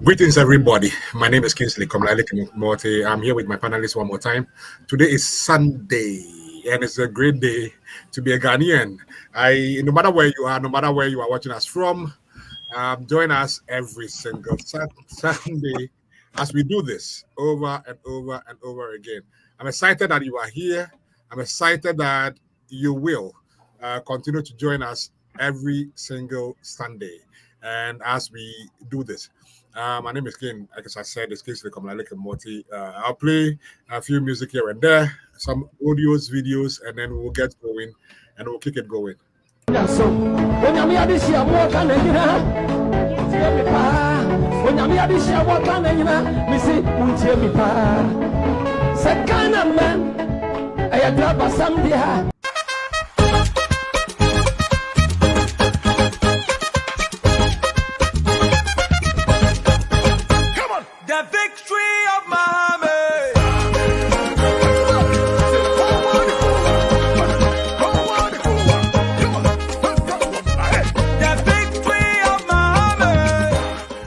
Greetings, everybody. My name is Kingsley, Elikem, Mortey. I'm here with my panelists one more time. Today is Sunday, and it's a great day to be a Ghanaian. No matter where you are, no matter where you are watching us from, join us every single Sunday as we do this over and over and over again. I'm excited that you are here. I'm excited that you will continue to join us every single Sunday. And as we do this, my name is King. Like I said, it's Kingsley Elikem, Mortey. I'll play a few music here and there, some audios, videos, and then we'll get going and we'll kick it going. So, when I'm here this year, what can I when I'm here this year, what can I Missy, tell me, pa. Second man, I grab a Zambia.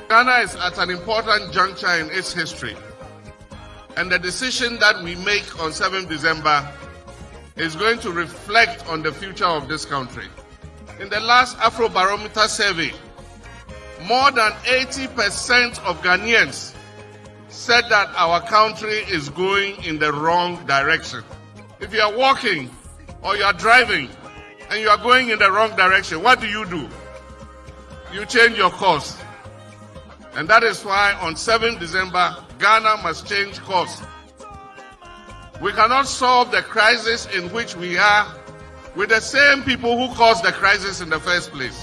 Ghana is at an important juncture in its history, and the decision that we make on 7th December is going to reflect on the future of this country. In the last Afrobarometer survey, more than 80% of Ghanaians said that our country is going in the wrong direction. If you are walking or you are driving and you are going in the wrong direction, what do? You change your course. And that is why on 7th December, Ghana must change course. We cannot solve the crisis in which we are with the same people who caused the crisis in the first place.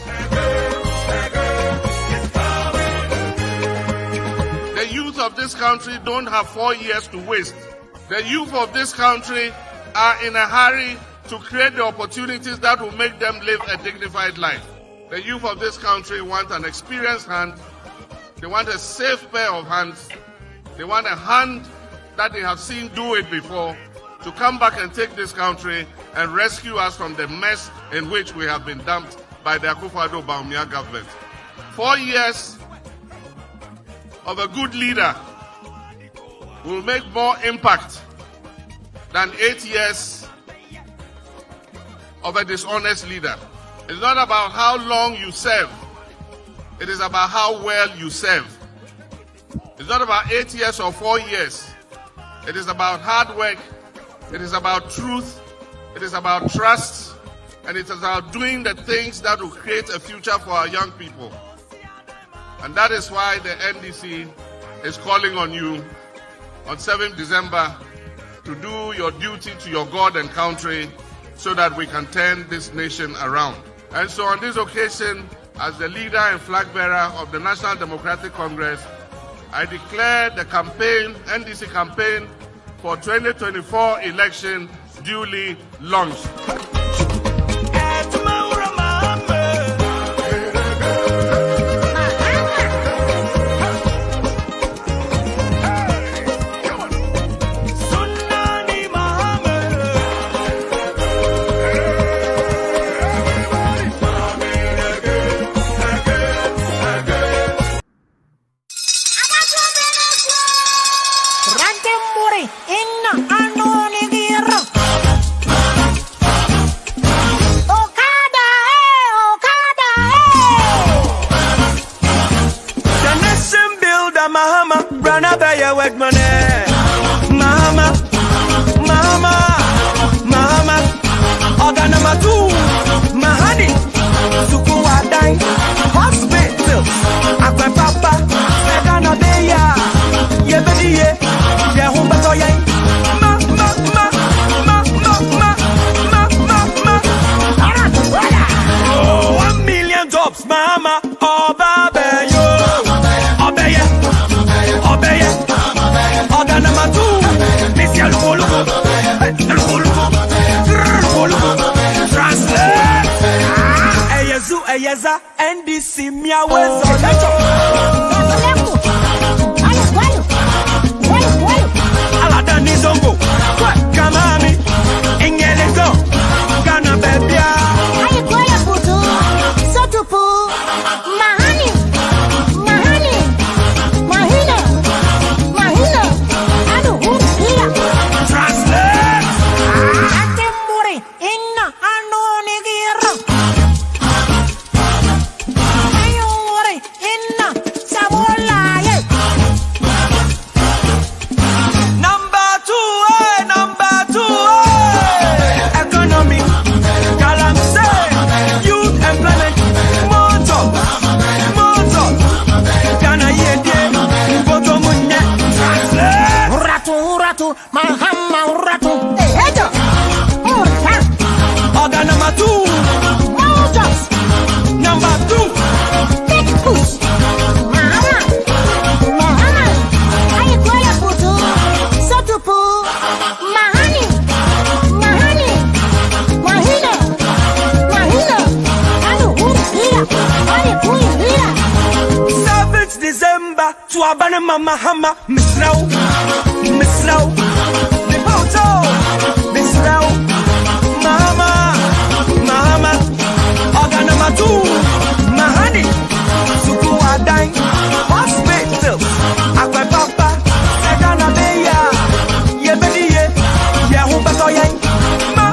The youth of this country don't have 4 years to waste. The youth of this country are in a hurry to create the opportunities that will make them live a dignified life. The youth of this country want an experienced hand. They want a safe pair of hands. They want a hand that they have seen do it before to come back and take this country and rescue us from the mess in which we have been dumped by the Akufo-Addo government. 4 years of a good leader will make more impact than 8 years of a dishonest leader. It's not about how long you serve. It is about how well you serve. It's not about 8 years or 4 years. It is about hard work. It is about truth. It is about trust. And it is about doing the things that will create a future for our young people. And that is why the NDC is calling on you on 7th December to do your duty to your God and country so that we can turn this nation around. And so on this occasion, as the leader and flag bearer of the National Democratic Congress, I declare the campaign, NDC campaign for 2024 election duly launched. Mahama, run up your work money. Mahama, Organama too. Mahani, Sukuwadai, hospitals, Aqua Papa, Sagana Deya, Yebediye, Yahumatoya. 1 million jobs, Mahama, Obabeyo. Eyeza NDC miawezo Alada nizongo Kamami Ingelezo Ghana bebia Ayikoya putu Sotupu Mahani two. Number two. Big push. Mahama. Mahama. Aye koya putu. Sotupu. Mahani. Mahani. Mahina. Mahina. Anu huri hira. Aye huri hira. 7th December to Abana Mahama. Miss Rao. Miss Rao. The Poto. Miss Rao. Mahama. Mahama. Organ number two. Mahani. Suku Adai. Hospital. Akwe Papa. Segana Beya. Yebediye. Yahuba Toyen. Ma.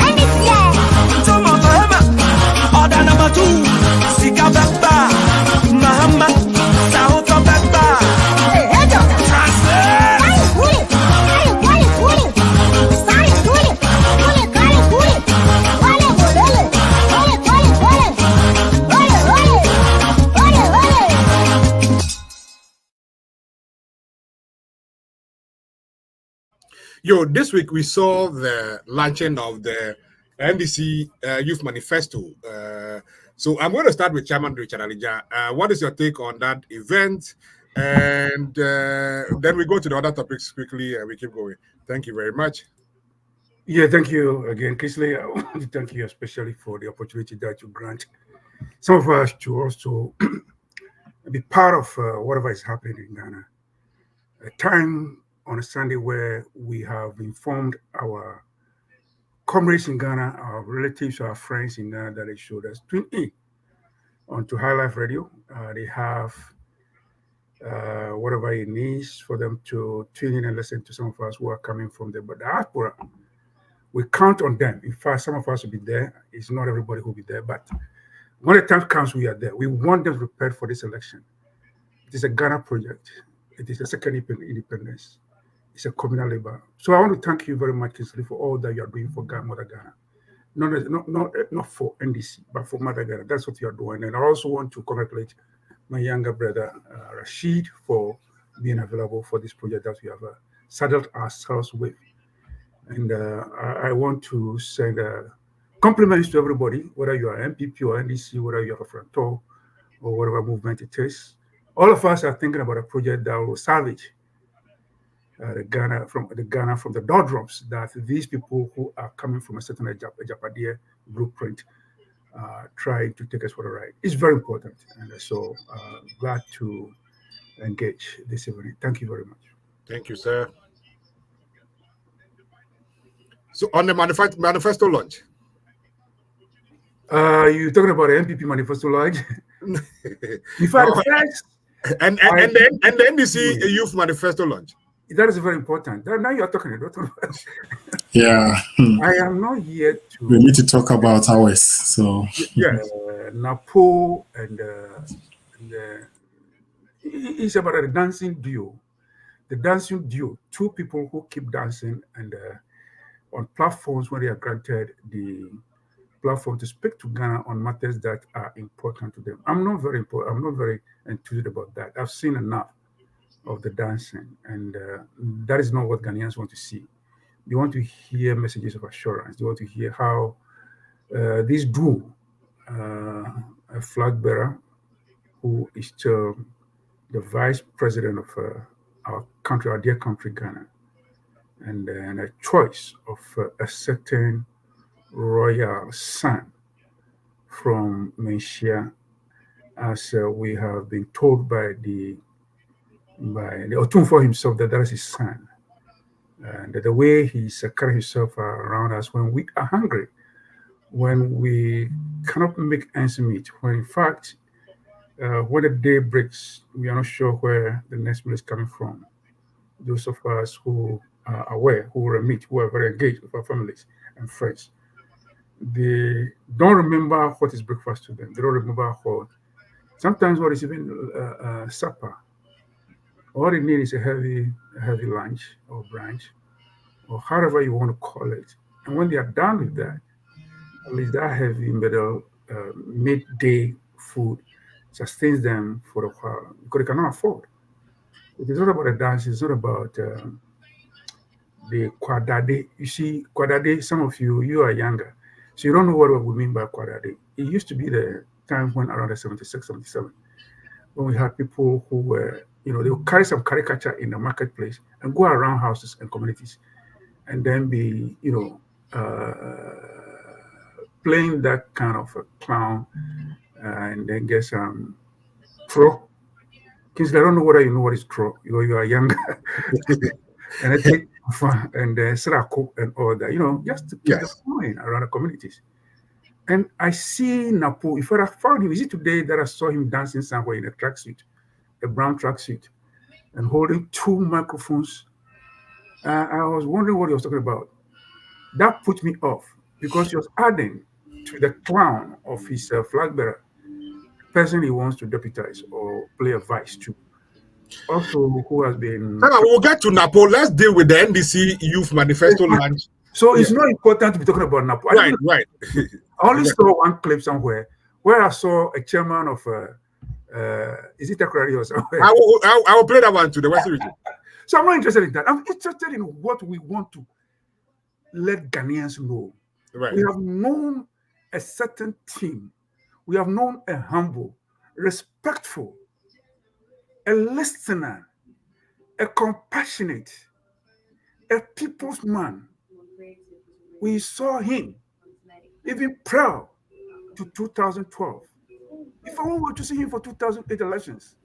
NDC. Tomato Hema. Order number two. Sika Baba. Mahama. Sahoto Baba. Hey, head up. Translate. Aye huri. Aye koya huri. Sari huri. Huri kare huri. Wale bolele. Wale koya huri. Wale wale. Wale wale. Yo, this week we saw the launching of the NDC Youth Manifesto. So I'm going to start with Chairman Richard Alija. What is your take on that event? And then we go to the other topics quickly and we keep going. Thank you very much. Yeah, thank you again, Kingsley. I want to thank you especially for the opportunity that you grant some of us to also be part of whatever is happening in Ghana. A time on a Sunday where we have informed our comrades in Ghana, our relatives, our friends in Ghana that they should us tune in onto High Life Radio. They have whatever it needs for them to tune in and listen to some of us who are coming from the diaspora. We count on them. In fact, some of us will be there. It's not everybody who will be there, but when the time comes, we are there. We want them prepared for this election. It is a Ghana project. It is a second independence. It's a communal labor. So I want to thank you very much, Kingsley, for all that you are doing for Mother Ghana. Not for NDC, but for Mother Ghana. That's what you are doing. And I also want to congratulate my younger brother, Rashid, for being available for this project that we have saddled ourselves with. And I want to send compliments to everybody, whether you are NPP or NDC, whether you are a frontal or whatever movement it is. All of us are thinking about a project that will salvage Ghana from the doldrums that these people who are coming from a certain Japadia blueprint trying to take us for the ride. It's very important. And so glad to engage this evening. Thank you very much. Thank you, sir. So on the manifesto launch. You're talking about the NPP manifesto launch? In fact, and the NDC Youth Manifesto launch. That is very important. Now you are talking about. Yeah. I am not yet to. We need to talk about ours. So yes, NAPO and it's about a dancing duo. The dancing duo, two people who keep dancing and on platforms where they are granted the platform to speak to Ghana on matters that are important to them. I'm not very enthused about that. I've seen enough of the dancing, and that is not what Ghanaians want to see. They want to hear messages of assurance. They want to hear how this duo, a flag bearer who is still the vice president of our country, our dear country, Ghana, and a choice of a certain royal son from Menchia, as we have been told by the Otunfo himself that is his son. And the way he's carrying himself around us when we are hungry, when we cannot make ends meet, when in fact, when the day breaks, we are not sure where the next meal is coming from. Those of us who are aware, who remit, who are very engaged with our families and friends, they don't remember what is breakfast to them. They don't remember sometimes what is even supper. All they need is a heavy lunch or brunch, or however you want to call it. And when they are done with that, at least that heavy midday food sustains them for a while because they cannot afford. It is not about a dance. It's not about the Kwadade. You see, Kwadade, some of you are younger, so you don't know what we mean by Kwadade. It used to be the time when around the 76, 77, when we had people who were, they would carry some caricature in the marketplace and go around houses and communities and then be, playing that kind of a clown and then get some pro. Kingsley, I don't know whether you know what is pro. You are younger. And I take fun and Srako and all that, just to keep the fun around the communities. And I see NAPO, if I found him, is it today that I saw him dancing somewhere in a tracksuit, a brown tracksuit, and holding two microphones? I was wondering what he was talking about. That put me off because he was adding to the clown of his flag bearer, person he wants to deputize or play a vice to. Also, who has been. We'll get to NAPO. Let's deal with the NDC Youth Manifesto launch. So it's not important to be talking about NAPO. Right. I only saw one clip somewhere where I saw a chairman of, is it Takrari or somewhere? I will play that one to the West region. So I'm not interested in that. I'm interested in what we want to let Ghanaians know. Right. We have known a certain team. We have known a humble, respectful, a listener, a compassionate, a people's man. We saw him even prior to 2012. If I were to see him for 2008 elections,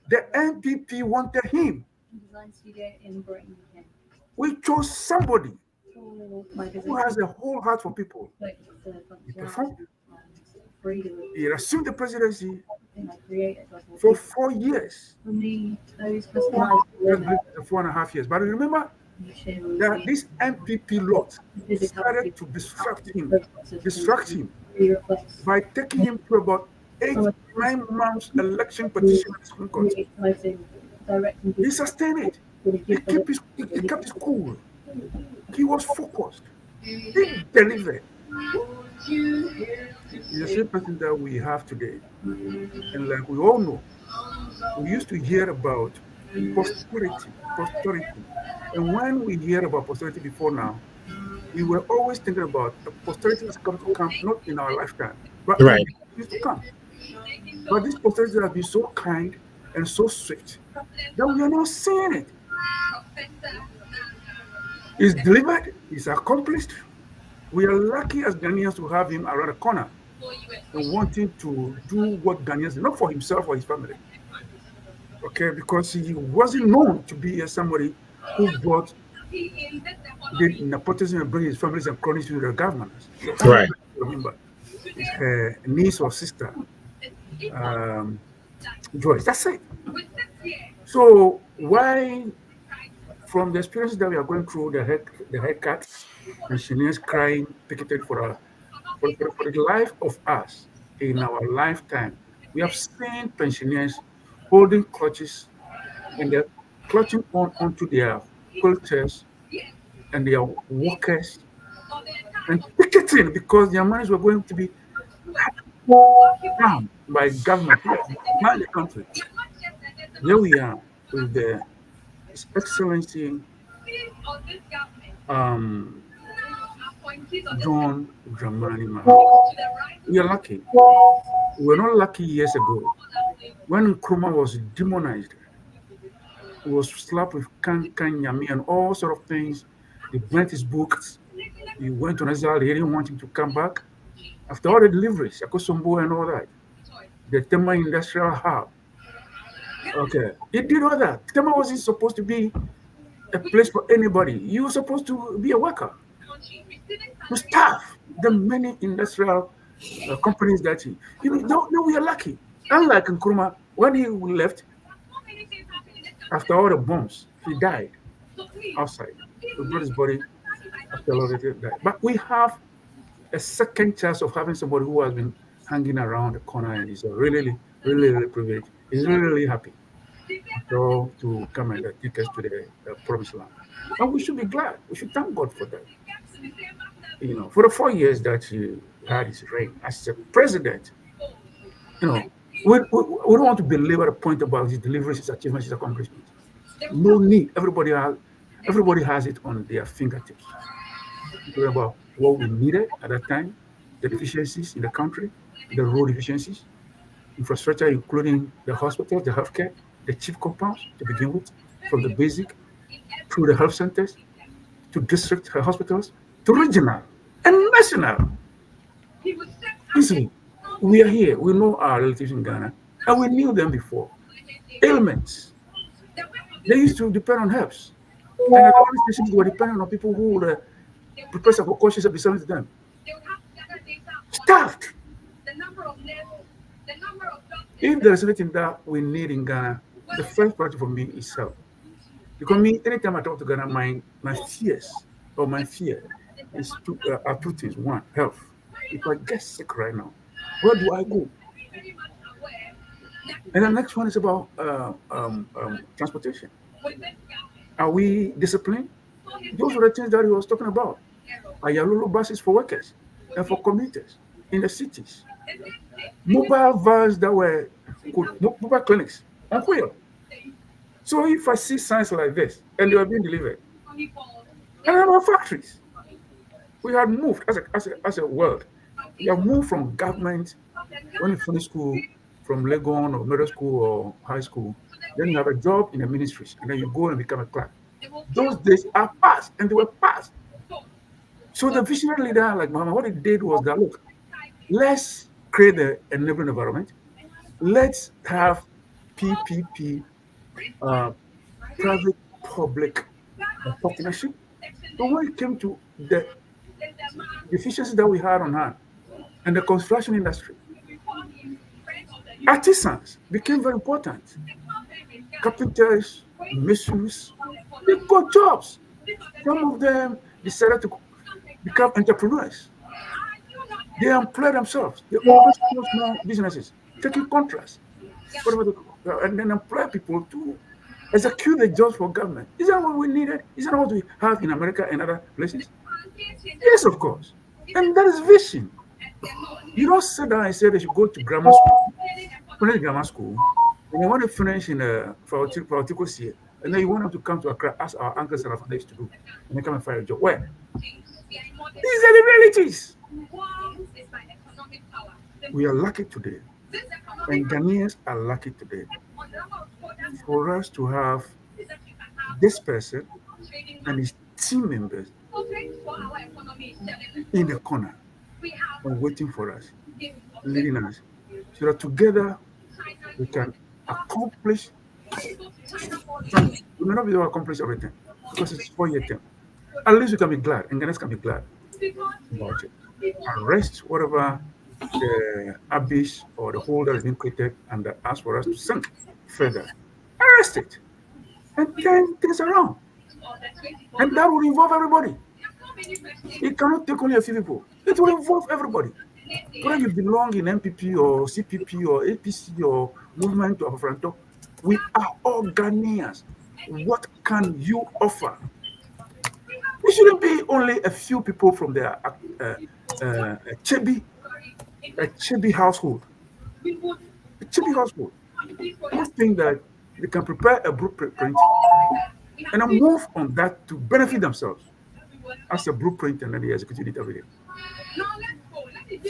the NPP wanted him. We chose somebody who has a whole heart for people. He performed. He assumed the presidency for 4 years. 4.5 years. But remember that this NPP lot started to distract him by taking him to about 8-9 months election petition at the Supreme Court. He sustained it. He kept his cool. He was focused. He delivered. He's the same person that we have today. And like we all know, we used to hear about posterity. And when we hear about posterity before now, we were always thinking about the posterity that's come to come, not in our lifetime, but right. It to come. But this posterity has been so kind and so swift that we are not seeing it. It's delivered, it's accomplished. We are lucky as Ghanaians to have him around the corner and wanting to do what Ghanaians, not for himself or his family. Okay, because he wasn't known to be somebody who brought the nepotism and bring his families and cronies to the governments. Right. Remember, his niece or sister, Joyce. That's it. So why, from the experiences that we are going through, the haircuts, pensioners crying, picketed for the life of us in our lifetime, we have seen pensioners holding clutches and they're clutching onto their wheelchairs and their walkers and picketing because their monies were going to be down by government, by the country. Here we are with His Excellency John Dramani Mahama. We are lucky. We were not lucky years ago when Nkrumah was demonized. He was slapped with Kan Yami and all sort of things. They burnt his books. He went on exile. They didn't want him to come back. After all the deliveries, Akosombo and all that, the Tema Industrial Hub. Okay, he did all that. Tema wasn't supposed to be a place for anybody. You were supposed to be a worker, to staff the many industrial companies that no, we are lucky. Unlike Nkrumah, when he left, after all the bombs, he died outside. We brought his body after all the died. But we have a second chance of having somebody who has been hanging around the corner and is really privileged. He's really happy to come and take us to the promised land. And we should be glad. We should thank God for that. For the 4 years that he had his reign as a president, we don't want to belabor the point about his deliveries, his achievements, his accomplishments. No need. Everybody has Everybody has it on their fingertips. Talking about what we needed at that time, the deficiencies in the country, the road deficiencies, infrastructure, including the hospitals, the healthcare, the chief compounds to begin with, from the basic through the health centers to district hospitals to regional and national. Easily, we are here. We know our relatives in Ghana, and we knew them before. Ailments. They used to depend on herbs. And at all stations, they were dependent on people who would prepare some concoctions and be selling to them. Starved. If there is anything that we need in Ghana, the first priority for me is health. Because me, anytime I talk to Ghana, my fears or my fear is are two things. One, health. If I get sick right now, where do I go? And the next one is about transportation. Are we disciplined? Those are the things that he was talking about. Ayalulu buses for workers and for commuters in the cities. Mobile vans that were mobile clinics on wheel. So if I see signs like this and they are being delivered, and our factories, we have moved as a world. We have moved from government when you finish school, from Legon or middle school or high school, then you have a job in the ministries, and then you go and become a clerk. Those days are past, and they were past. So the visionary leader like Mahama, what he did was that, look, let's create an enabling environment. Let's have PPP, private-public partnership. But when it came to the deficiencies that we had on hand and the construction industry, artisans became very important. Carpenters, masons, they got jobs. Some of them decided to become entrepreneurs. They employ themselves. They open small businesses, taking contracts, and then employ people to execute the jobs for government. Is that what we needed? Is that what we have in America and other places? Yes, of course. And that is vision. You don't sit down and say they should go to grammar school, finish grammar school, and they want to finish in a political year, and then you want them to come to Accra as our uncles and our fathers to do, and they come and find a job. Where? These are the realities. We are lucky today, and Ghanaians are lucky today for us to have this person and his team members in the corner and waiting for us, leading us, so that together we can accomplish. We may not be able to accomplish everything because it's 4-year term. At least we can be glad, and Ghanaians can be glad about it. Arrest whatever the abyss or the hole that has been created and ask for us to sink further. Arrest it and turn things around. And that will involve everybody. It cannot take only a few people. It will involve everybody. Whether you belong in NPP or CPP or APC or Movement of Afranto, we are all Ghanaians. What can you offer? It shouldn't be only a few people from the Chebi household. A Chebi household. I think that they can prepare a blueprint and then move on that to benefit themselves as a blueprint and then they execute it every day.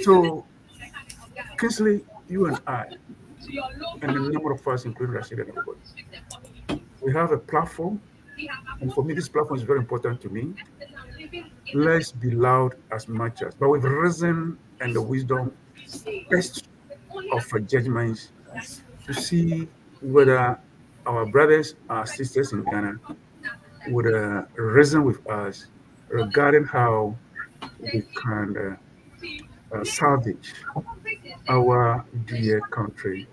So, Kingsley, you and I, and a number of us, including Rashid and everybody, we have a platform, and for me, this platform is very important to me. Let's be loud as much as, but with reason and the wisdom, best of our judgments to see whether our brothers, our sisters in Ghana would reason with us regarding how we can salvage our dear country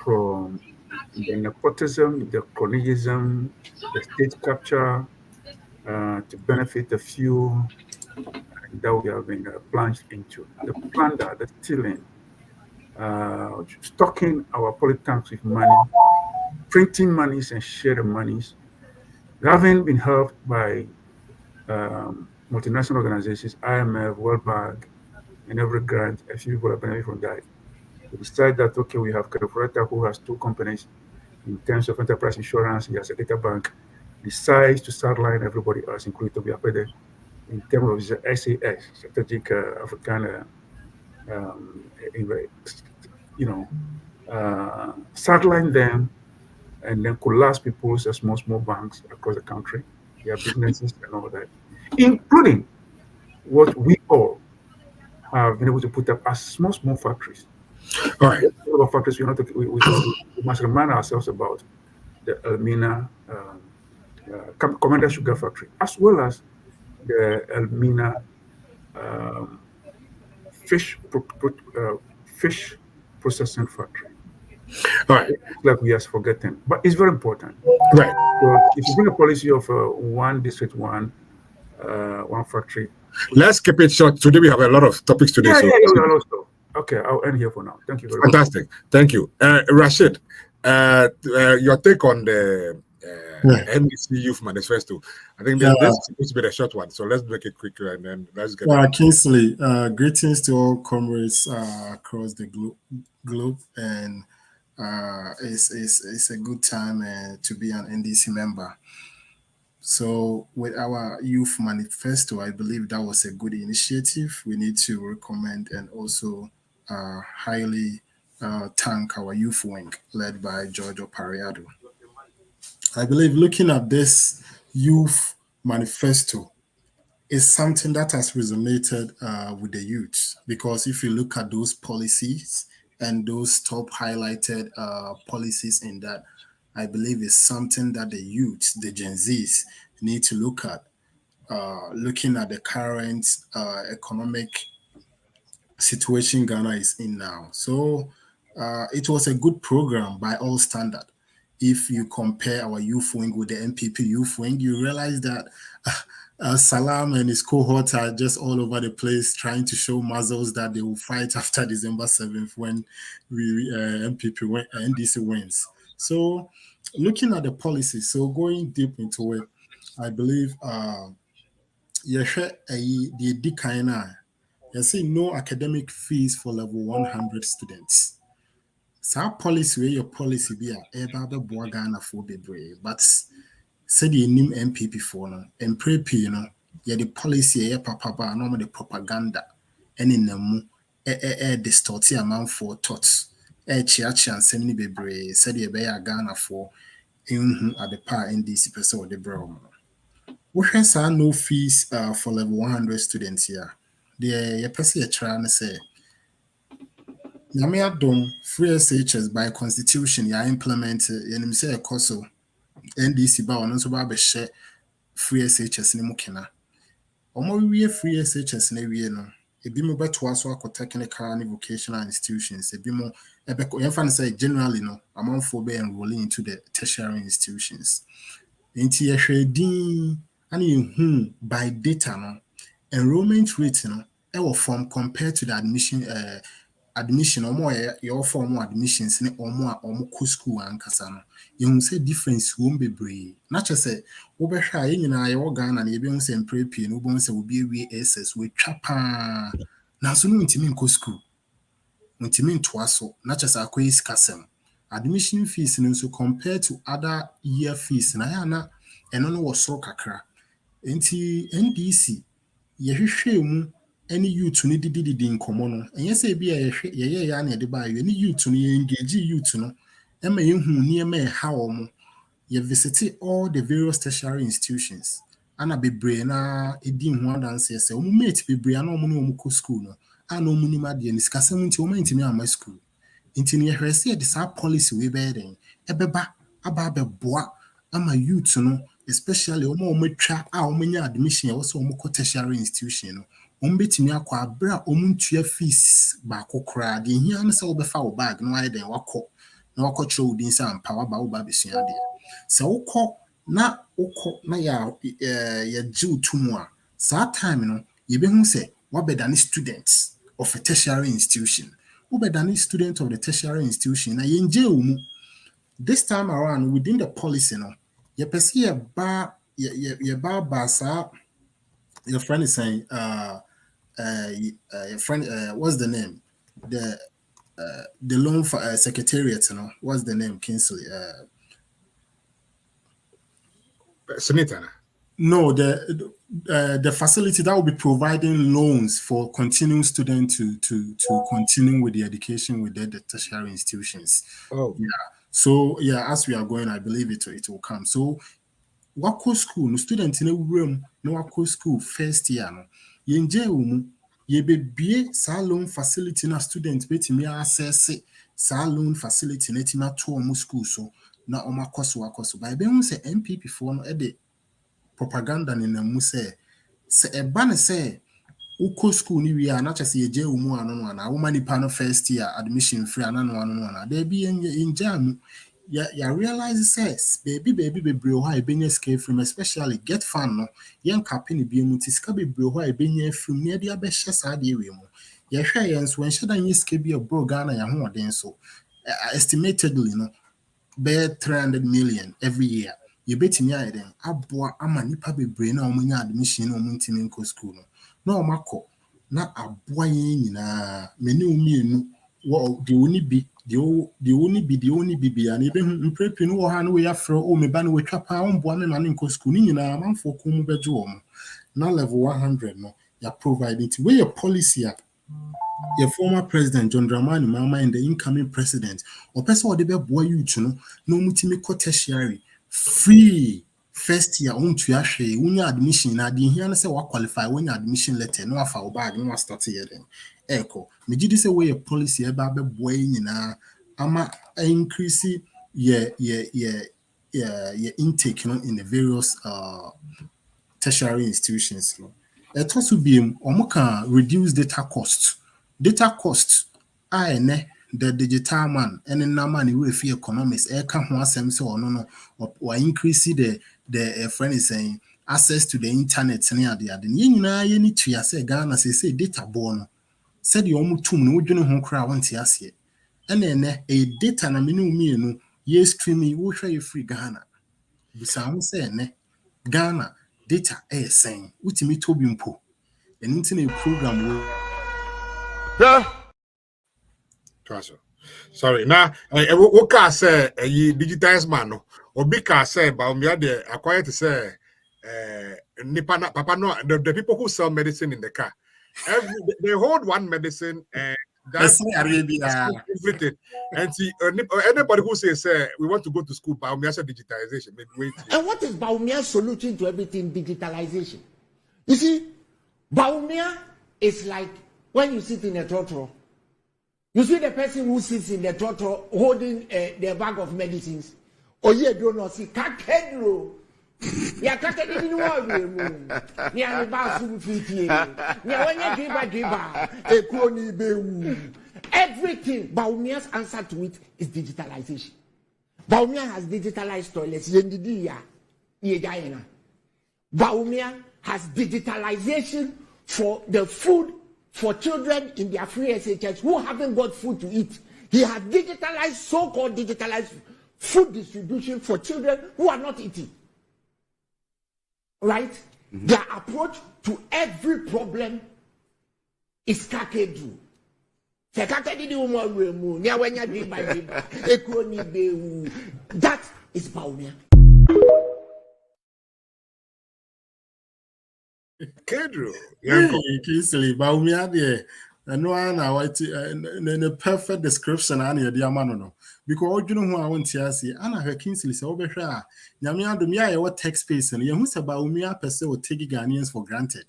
from the nepotism, the colonialism, the state capture, to benefit the few that we have been plunged into. The plunder, the stealing, stocking our politics with money, printing monies and sharing monies, having been helped by multinational organizations, IMF, World Bank, and every grant, a few people are benefiting from that. We decided that, okay, we have Kerefureta who has 2 companies in terms of enterprise insurance. He has a data bank decides to sideline everybody else, including Toby Apede, in terms of the SAS, Strategic African, you know, sideline them and then collapse people's small banks across the country, their businesses and all that, including what we all have been able to put up as small factories. All right. Factories we must remind ourselves about the Elmina Commander Sugar Factory, as well as the Elmina um, fish fish processing factory. All right. Like we just forgetting, but it's very important. Right. So if you bring a policy of one district, one factory. Let's keep it short. Today we have a lot of topics today. Okay, I'll end here for now. Thank you very much. Fantastic. Thank you. Rashid, your take on the NDC Youth Manifesto. I think this is supposed to be a short one, so let's make it quicker and then let's get Kingsley, greetings to all comrades across the globe, and it's a good time to be an NDC member. So with our Youth Manifesto, I believe that was a good initiative. We need to recommend and also highly thank our youth wing led by Giorgio Pariado. I believe looking at this Youth Manifesto is something that has resonated with the youth, because if you look at those policies and those top highlighted policies in that, I believe is something that the youth, the Gen Zs, need to look at, looking at the current economic situation Ghana is in now. So it was a good program by all standard. If you compare our youth wing with the NPP youth wing, you realize that Salam and his cohorts are just all over the place trying to show muzzles that they will fight after December 7th when NDC wins. So looking at the policy, so going deep into it, I believe you see no academic fees for level 100 students. So policy where your policy be about the Ghana for bebre, but said the name NPP for no and pray the policy papa no the propaganda and in the distort amount for thoughts chiachi and semi bebre said the Ghana for at the par NDC person or the brown. We have no fees for level 100 students here. The person you're trying to say Yamiadom free SHS by constitution ya implemented and say a coso NDC ba on so ba share free SHS ni mukena. Omo we free SHS na we no. Ebi mo beto aso akọ technical and vocational institutions. Ebi mo ebeko yefan say generally no amount for be enrolling into the tertiary institutions. Inti yehwe din ani by data no enrollment rate no e wo form compared to the admission omo your form admissions ne omo ko school ankasa no you say difference won bebre na che say wo be hwa ye nyina ye wo Ghana na ye be say mprepie no bo say obi ewie SS we twa pa na so no ntimi nko school ntimi ntoa so na che say akoyi skasem admission fees no so compared to other year fees na ya na eno no wo so kakra enti NDC ye hwehwe mu any youth ni didi nkomo no enye say bia ye ya na de ba ye ni youth no ye engage youth no e ma ye hu ni e ma ha omo ye visit all the various tertiary institutions ana bebre na edi hu adanse say omo mate bebre ana omo no omo ko school no ana omo ni ma de ni sikasem nti omo ntimi ama school nti ne hwe say the sa policy we be den ebeba aba beboa ama youth no especially omo twa a omo nya admission e wo say omo ko tertiary institution no betimi akwa abra omuntua fees ba kokora de hia ne se wo befa wo bag no ayi den wakọ na wakọ chiro udin sa ampa wa ba wo ba besua de se wokọ na ya ji utumu a sa time no ye be hu se wabedani students of a tertiary institution wabedani student of the tertiary institution na ye nje omu this time around within the policy no ye pese ye ba sa your friend is saying your friend what's the name the loan for secretariat, what's the name, Kingsley? Senator. No, the facility that will be providing loans for continuing students to continue with the education with the tertiary institutions. Oh, yeah. So yeah, as we are going, I believe it will come. So wako school, no student in a room, no wako school first year, no yenje umu yebebie sa loan facility na student betimi access sa loan facility na tima to omu school so na oma koso wakoso. By be say NPP Forum ede propaganda ni na mu se eba ne se uko school ni wi ana chese yeje umu ano na wo mani pa no first year admission free ana no na there be yenje amu ya realize says baby bebre ho a benye scale from especially get fan no yen captain bi emu ti ska bebre ho a benye from ne dia be hye sa de we mu ye hwe yen so enhye dan ye ska bi a bro Ghana ya ho oden so estimatedly no be 300 million every year ye betimi aye den aboa ama nipa bebre na omunya admission na omuntimi nko school no na omako na aboa yen nyina meni umienu wo de oni bi the only be and even prepping no ha no we afro o me ba no we twapa omboa me mane nko school ni nyina manfo ko mu beje wo mo na level 100 no ya providing to we a policy your former president John Dramani Mahama and the incoming president or person or the be boy you no no mutimi ko tertiary free first year on to ahwe unya admission na de hia no say wa qualify when your admission letter no afa bag no start here then echo me gidi say we a policy eba be boy nyina ama increase your intake, in the various tertiary institutions. It also be can reduce data costs. Data costs are the digital man and then money we fee economics. Can or no or increase the friend is saying access to the internet. You need to say Ghana say data born. Said you almost 2 no journey home crowd want to ask it. And then a data na me ye streaming will try you free Ghana. Bisa say Ghana data saying ultimate tobimpo. An internet program Yeah. Sorry. Now, what can I say? You digitized man, or big can say, but me are acquired to say, Papa no, the people who sell medicine in the car. They hold one medicine and that's everything. And see, anybody who says we want to go to school, Baumia said digitalization. And what is Baumia's solution to everything? Digitalization. You see, Baumia is like when you sit in a trotro. You see the person who sits in the trotro holding their bag of medicines. Or you don't know, see, Kakedro. Ya kata di ni wa mu ni ani ba su fitie ni wanya driba ekuo ni bewu everything. Baumia's answer to it is digitalization. Baumia has digitalized toilets yendidi ya ye gaina. Baumia has digitalization for the food for children in their free SHS who haven't got food to eat. He has digitalized so-called digitalized food distribution for children who are not eating. Right? Mm-hmm. Their approach to every problem is kakedu. That is Baumia. Kedro. Kingsley, Baumia there. And no one the perfect description and the amano. Because you know who I want to see, Anna her Kingsley say over here. Yamia do me what tech space and you who's about me per se will take Ghanaians for granted.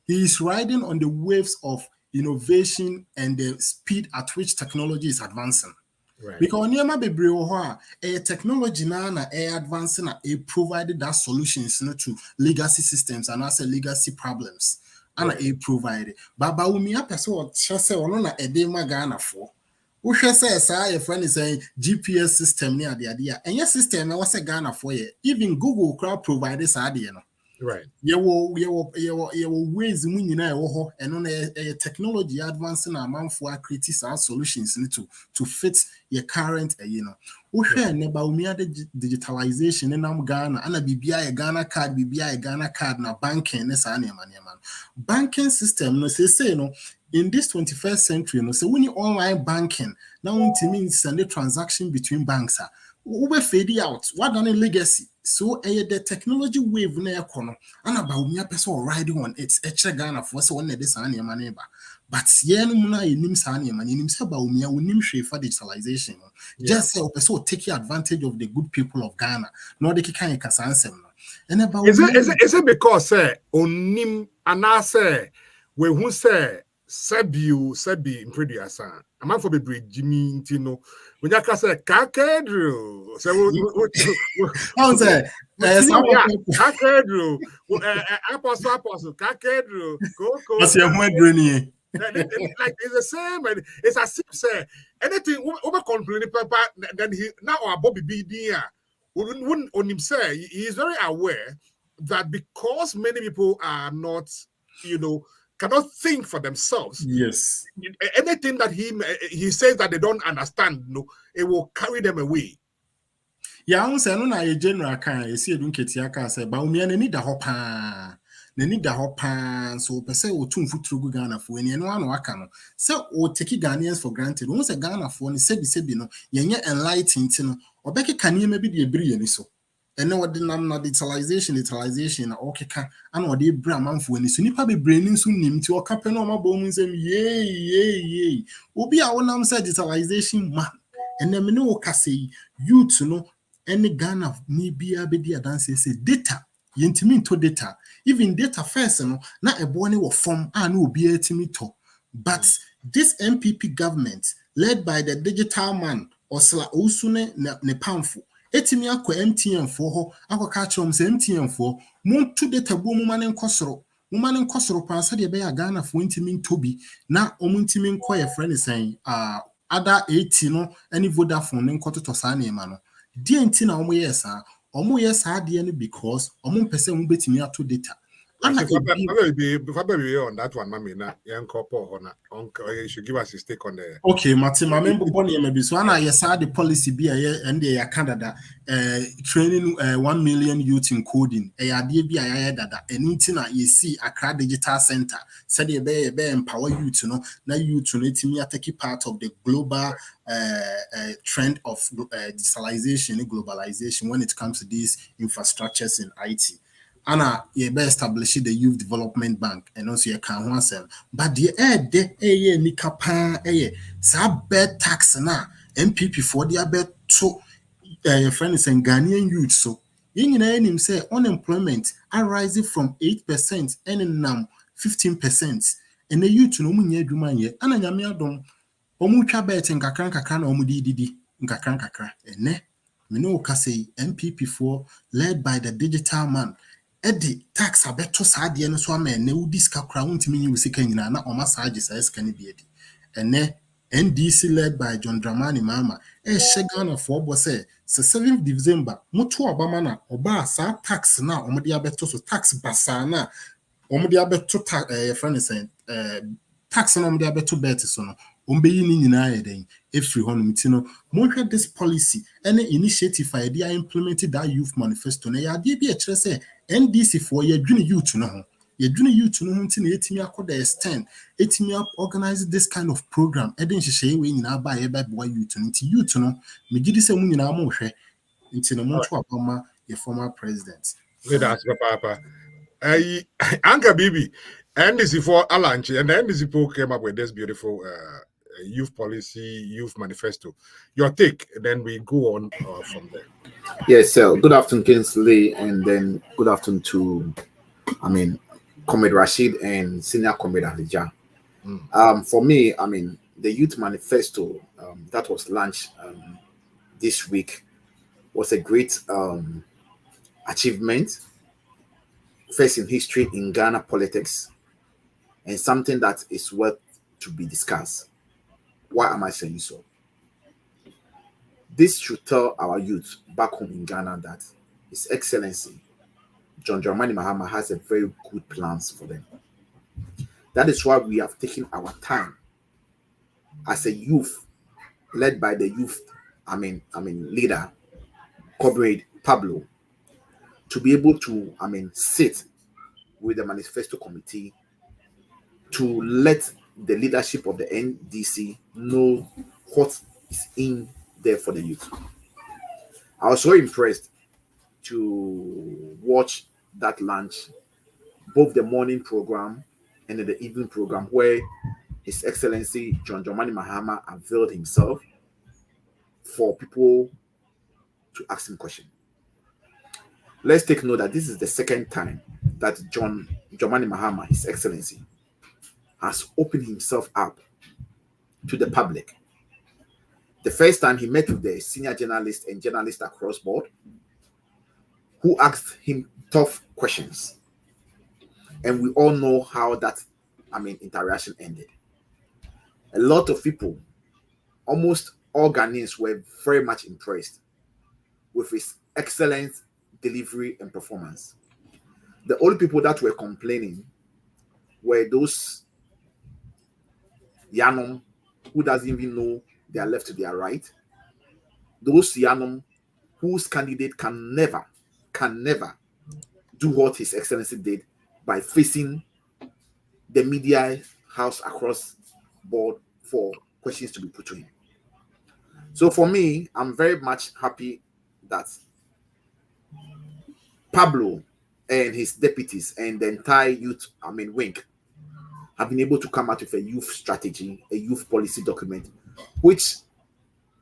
He is riding on the waves of innovation and the speed at which technology is advancing. Right. Because Niama Bebre a technology na advancing provided that solutions to legacy systems and also legacy problems. And a provided. But Baumia person just say on a dema Ghana for. Who says a friend is saying GPS system near the idea. And your system was a Ghana for you. Even Google crowd provided idea. Right. You will ways and on a technology advancing amount for creating solutions to fit your current who share Baumia digitalization in Ghana and a BBI Ghana card, BBI Ghana card na banking banking system no say no in this 21st century no so when you online banking now it means send a transaction between banks we fade out. What done a legacy? So the technology wave na ekono and about me person riding on it's a Ghana for so one this and my neighbor. But yen muna nim sani man nim say about me nim for digitalization. Just say person take advantage of the good people of Ghana. No they can kasansem. And about is it because onim anase we who say Sebi imprediasa. A man for the Jimmy Tino. When you say Kakedru, Kakedru, Apostle, Kakedru, go. What's your point, like it's the same, and it's as if say anything over complaining papa. Then he now our Bobby B there wouldn't on him say he is very aware that because many people are not, cannot think for themselves. Yes. Anything that he says that they don't understand, it will carry them away. Yeah, I say no na a general can you see Dunketia can say but me need the hopa. Need the hopa so per se o tun futuru Ghana for any no ano aka no. So o take Ghanaians for granted. Once a Ghana for ni sebi no yenye enlightened no obeke kanie maybe the ebri ni so. And now the digitalization okay can and what they bring man for any so nipa be braining so nim ti o kape no ma bom nsem ye obi a wonam say digitalization man and them no ka say youth no any Ghana ni bia be dia dance say data yentimi to data even data first no na ebo ne wo form and obi etimi to but this NPP government led by the digital man osla usune ne pamfo etimi akọ MTN for ho akọka chom se MTN for mon to data bo mu mane nkosoro pan sa de be ya Ghana for ntimi tobi na omuntimi nkọ ye friend sen other 80 no any Vodafone ne nkototo sa na ema no die nti na omo yes de no because omo mpese mu betimi ato data. Before we on that one, Mammy, you should give us a stake on the. Okay, Martin, my member Bonnie maybe so. And I saw the policy be and they are Canada training 1 million youth in coding. A idea be that anything you see Accra Digital Center said they be empower youth, now youth to take part of the global trend of digitalization and globalization when it comes to these infrastructures in IT. Anna, you better establish the Youth Development Bank and also you can one sell. But the nikapa bad tax na NPP for the bed to your friends and Ghanaian youth. So in him say unemployment are rising from 8% and now 15%. And the youth no munye dwuma ye. Ana nyame adom omu twa bet nkakran na omu didi nkakran ene me no ka say NPP for led by the digital man. Edi tax abeto saade no so ama ene udi ska kra wontimi nyi usika nyina na oma saaje sa ska ne bi edi ene NDC led by John Dramani Mahama Ghana for bo say 7th December mutu obama na oba sa tax na omode abeto so tax basa na omode abeto tax na omode abeto bet so no ombeyi ni nyina yeden every honum ti no monhwe this policy any initiative I dey implemented that youth manifesto na ya dey bi a kire say NDC for ye dwene youth no ho nti na etimi akoda extend etimi organize this kind of program eden hyehyeye we nyina ba ye ba boy youth nti youth no megidi se mu nyina mo hwe nti no mo to abama ye former president good ask papa Anka Bibi NDC for Alanchi and the NDC people came up with this beautiful youth policy, youth manifesto. Your take, then we go on from there. Yes, so good afternoon, Kingsley, and then good afternoon to, Comrade Rashid and Senior Comrade Adija. For me, the youth manifesto that was launched this week was a great achievement, first in history in Ghana politics, and something that is worth to be discussed. Why am I saying so? This should tell our youth back home in Ghana that His Excellency John Dramani Mahama has a very good plans for them. That is why we have taken our time as a youth, led by the youth, leader, Comrade Pablo, to be able to, sit with the manifesto committee to let the leadership of the NDC know what is in there for the youth. I was so impressed to watch that lunch, both the morning program and the evening program, where His Excellency John Dramani Mahama availed himself for people to ask him questions. Let's take note that this is the second time that John Dramani Mahama, His Excellency, has opened himself up to the public. The first time he met with the senior journalists and journalists across board, who asked him tough questions. And we all know how that, interaction ended. A lot of people, almost all Ghanaians, were very much impressed with his excellent delivery and performance. The only people that were complaining were those Yanum who doesn't even know they are left to their right. Those Yanum whose candidate can never do what His Excellency did by facing the media house across board for questions to be put to him. So for me, I'm very much happy that Pablo and his deputies and the entire youth wing have been able to come out with a youth strategy, a youth policy document, which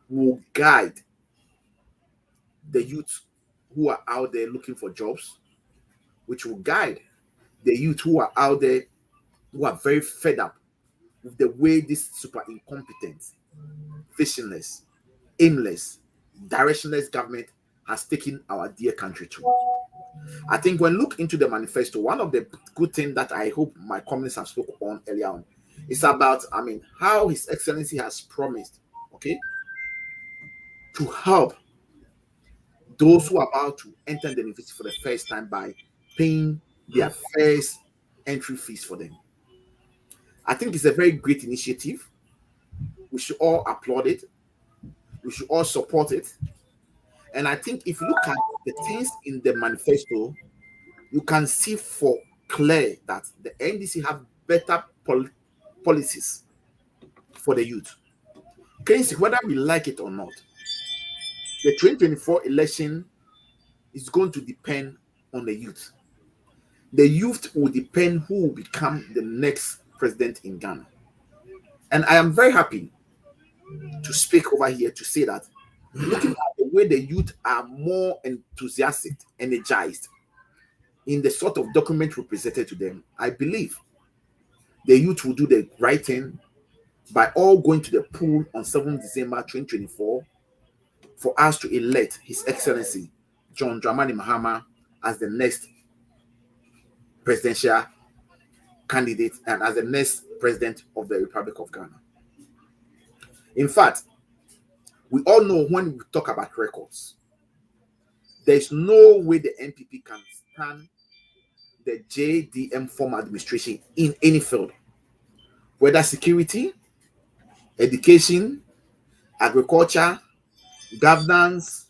will guide the youth who are out there looking for jobs, which will guide the youth who are out there who are very fed up with the way this super incompetent, visionless, aimless, directionless government has taken our dear country to. I think when look into the manifesto, one of the good things that I hope my colleagues have spoken on earlier on is about, how His Excellency has promised, to help those who are about to enter the university for the first time by paying their first entry fees for them. I think it's a very great initiative. We should all applaud it. We should all support it. And I think if you look at the things in the manifesto, you can see for clear that the NDC have better policies for the youth. Kingsley, whether we like it or not, the 2024 election is going to depend on the youth. The youth will depend who will become the next president in Ghana. And I am very happy to speak over here to say that looking at the way the youth are more enthusiastic, energized in the sort of document we presented to them, I believe the youth will do the right thing by all going to the poll on 7th December 2024 for us to elect His Excellency John Dramani Mahama as the next presidential candidate and as the next president of the Republic of Ghana. In fact, we all know when we talk about records, there's no way the NPP can stand the JDM former administration in any field, whether security, education, agriculture, governance,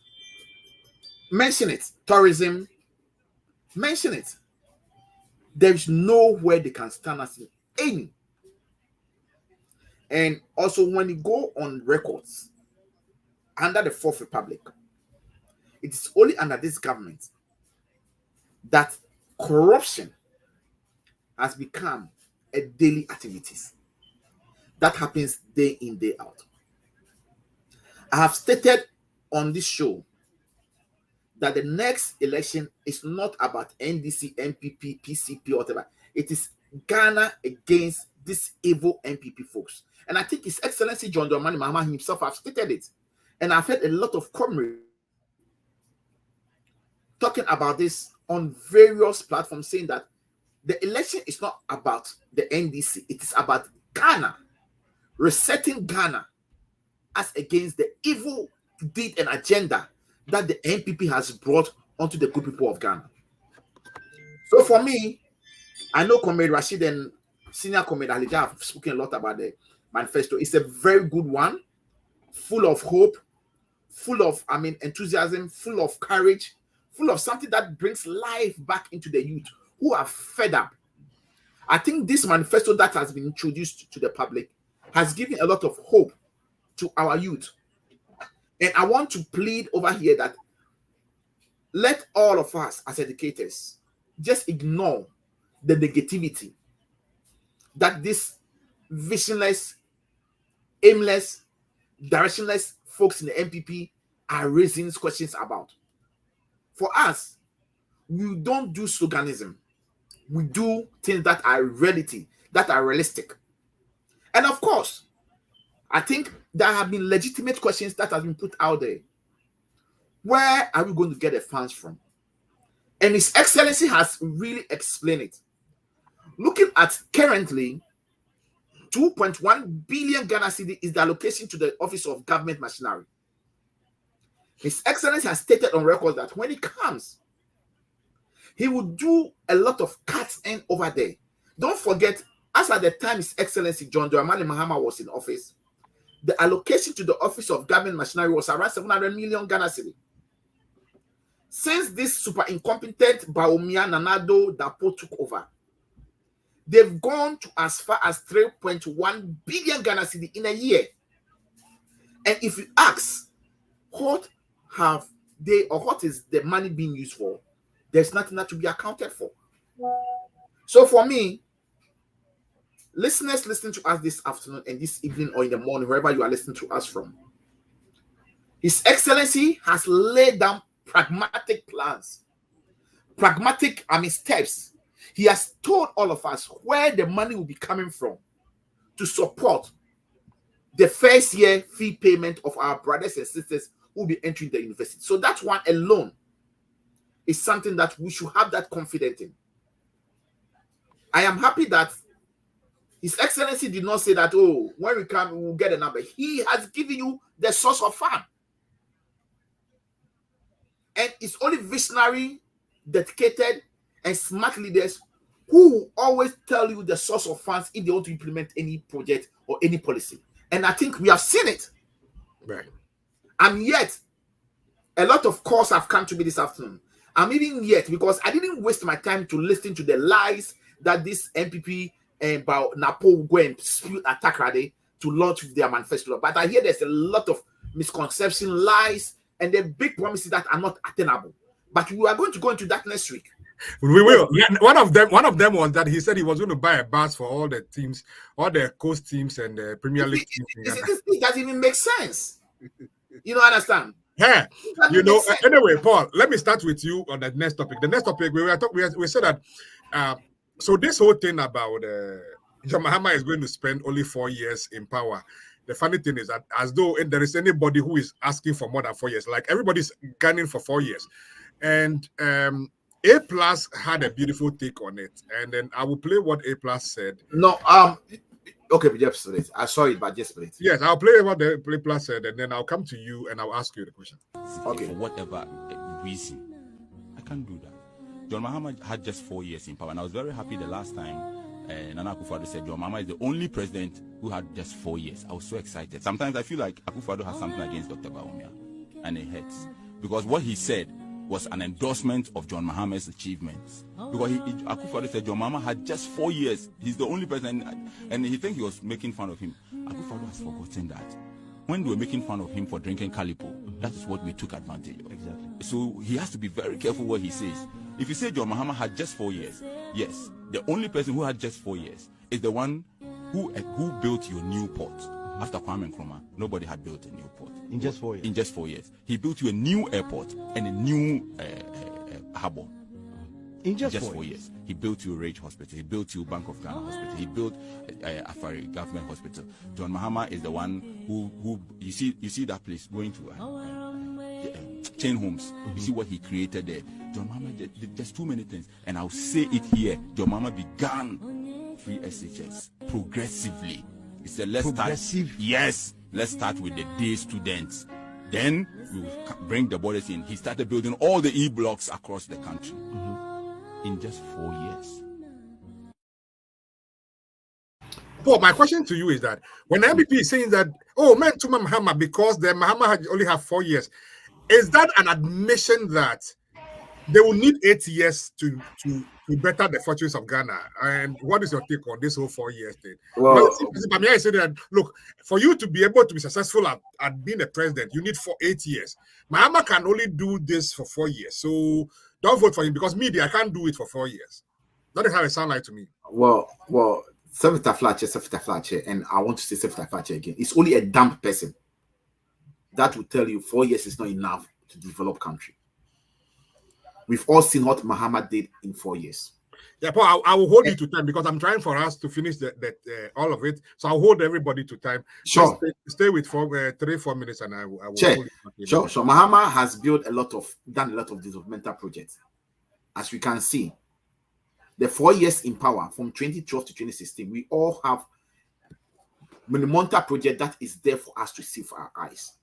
mention it, tourism, mention it. There's nowhere they can stand us in any. And also when you go on records, under the Fourth Republic, it is only under this government that corruption has become a daily activity that happens day in, day out. I have stated on this show that the next election is not about NDC, NPP, PCP, or whatever. It is Ghana against this evil NPP folks. And I think His Excellency John Dramani Mahama himself have stated it. And I've heard a lot of comrades talking about this on various platforms, saying that the election is not about the NDC. It is about Ghana, resetting Ghana as against the evil deed and agenda that the NPP has brought onto the good people of Ghana. So for me, I know Comrade Rashid and Senior Comrade Alija have spoken a lot about the manifesto. It's a very good one, full of hope, full of enthusiasm, full of courage, full of something that brings life back into the youth who are fed up. I think this manifesto that has been introduced to the public has given a lot of hope to our youth. And I want to plead over here that let all of us as educators just ignore the negativity that this visionless, aimless, directionless folks in the NPP are raising questions about. For us, we don't do sloganism. We do things that are reality, that are realistic. And of course, I think there have been legitimate questions that have been put out there. Where are we going to get the funds from? And His Excellency has really explained it. Looking at currently, 2.1 billion Ghana cedi is the allocation to the Office of Government Machinery. His Excellency has stated on record that when he comes, he will do a lot of cuts in over there. Don't forget, as at the time His Excellency John Dramani Mahama was in office, the allocation to the Office of Government Machinery was around 700 million Ghana cedi. Since this super incompetent Bawumia Nanado NAPO took over, they've gone to as far as 3.1 billion Ghana cedi in a year. And if you ask, what have they, or what is the money being used for? There's nothing that to be accounted for. So for me, listeners listening to us this afternoon and this evening or in the morning, wherever you are listening to us from, His Excellency has laid down pragmatic plans, steps. He has told all of us where the money will be coming from to support the first year fee payment of our brothers and sisters who will be entering the university. So that one alone is something that we should have that confidence in. I am happy that His Excellency did not say that, oh, when we come, we will get a number. He has given you the source of fund. And it's only visionary, dedicated, and smart leaders who will always tell you the source of funds if they want to implement any project or any policy. And I think we have seen it. Right. And yet, a lot of calls have come to me this afternoon. I'm even yet, because I didn't waste my time to listen to the lies that this NPP about NAPO will go and spew attack Rade to launch their manifesto. But I hear there's a lot of misconception, lies, and the big promises that are not attainable. But we are going to go into that next week. We will. Yeah, one of them was that he said he was going to buy a bus for all the teams, all the coast teams and the Premier League teams. It doesn't even make sense. You don't understand? Yeah. You know. Anyway, Paul, let me start with you on the next topic. The next topic we said that. So this whole thing about John Mahama is going to spend only 4 years in power. The funny thing is that as though there is anybody who is asking for more than 4 years, like everybody's gunning for 4 years, and A Plus had a beautiful take on it, and then I will play what A Plus said. No, okay, but just play it. I saw it, but just play it. Yes, I'll play what the A Plus said, and then I'll come to you and I'll ask you the question. Okay. For whatever reason, I can't do that. John Mahama had just 4 years in power, and I was very happy the last time Nana Akufo-Addo said John Mahama is the only president who had just 4 years. I was so excited. Sometimes I feel like Akufo-Addo has something against Dr. Bawumia, and it hurts because what he said was an endorsement of John Mahama's achievements. Because Akufo-Addo said John Mahama had just 4 years. He's the only president, and he thinks he was making fun of him. Akufo-Addo has forgotten that. When we were making fun of him for drinking Calipo, that is what we took advantage of. Exactly. So he has to be very careful what he says. If you say John Mahama had just 4 years, yes, the only person who had just 4 years is the one who built your new port. After Kwame Nkrumah, nobody had built a new port. In just 4 years? In just 4 years. He built you a new airport and a new harbour. In just 4 years. He built you a Rage Hospital. He built you Bank of Ghana Hospital. He built Afari Government Hospital. John Mahama is the one who you see that place going to chain homes. You see what he created there. John Mahama did just too many things. And I'll say it here. John Mahama began free SHS progressively. He said, let's start. Yes, let's start with the day students. Then we will bring the borders in. He started building all the E-blocks across the country in just 4 years. Paul, my question to you is that when the NPP is saying that, oh, man, to Mahama, because the Mahama only have 4 years, is that an admission that they will need 8 years to better the fortunes of Ghana. And what is your take on this whole 4 years thing? Well, Because I say that, look, for you to be able to be successful at being a president, you need 8 years. Mahama can only do this for 4 years. So don't vote for him, because me, I can't do it for 4 years. That is how it sounds like to me. Well, Sefita Fletcher, and I want to say Sefita Fletcher again. It's only a dumb person that will tell you 4 years is not enough to develop country. We've all seen what Mahama did in 4 years. Yeah, Paul, I will hold you to time, because I'm trying for us to finish all of it. So I'll hold everybody to time. Sure. Stay with 3-4 minutes, and I will sure. hold you. Sure. So Mahama has done a lot of developmental projects. As we can see, the 4 years in power from 2012 to 2016, we all have monumental project that is there for us to see for our eyes.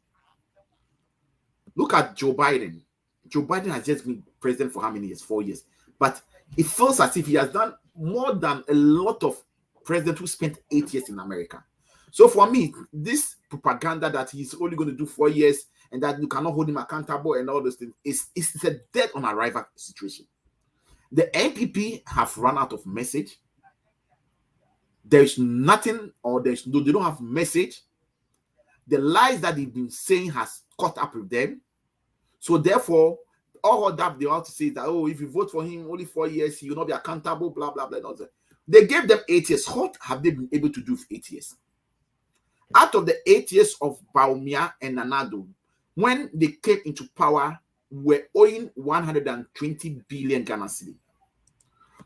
Look at Joe Biden. Joe Biden has just been president for how many years? 4 years. But it feels as if he has done more than a lot of presidents who spent 8 years in America. So for me, this propaganda that he's only going to do 4 years and that you cannot hold him accountable and all those things is a dead on arrival situation. The NPP have run out of message. There is nothing, or they don't have message. The lies that they've been saying has caught up with them. So therefore, all that they want to say is that, oh, if you vote for him only 4 years, he will not be accountable, blah, blah, blah. Blah. They gave them 8 years. What have they been able to do for 8 years? Out of the 8 years of Bawumia and Nanado, when they came into power, were owing 120 billion Ghana cedi.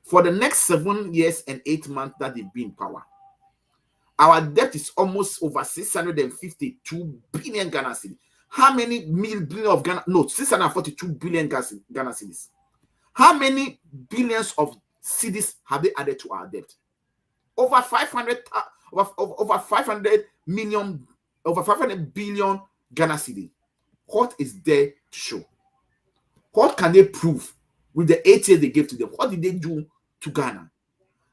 For the next 7 years and 8 months that they've been in power, our debt is almost over 652 billion Ghana cedi. How many billion of Ghana? No, 642 billion Ghana cedis. How many billions of cedis have they added to our debt? Over 500 million, over 500 billion Ghana cedi. What is there to show? What can they prove with the 8 years they gave to them? What did they do to Ghana?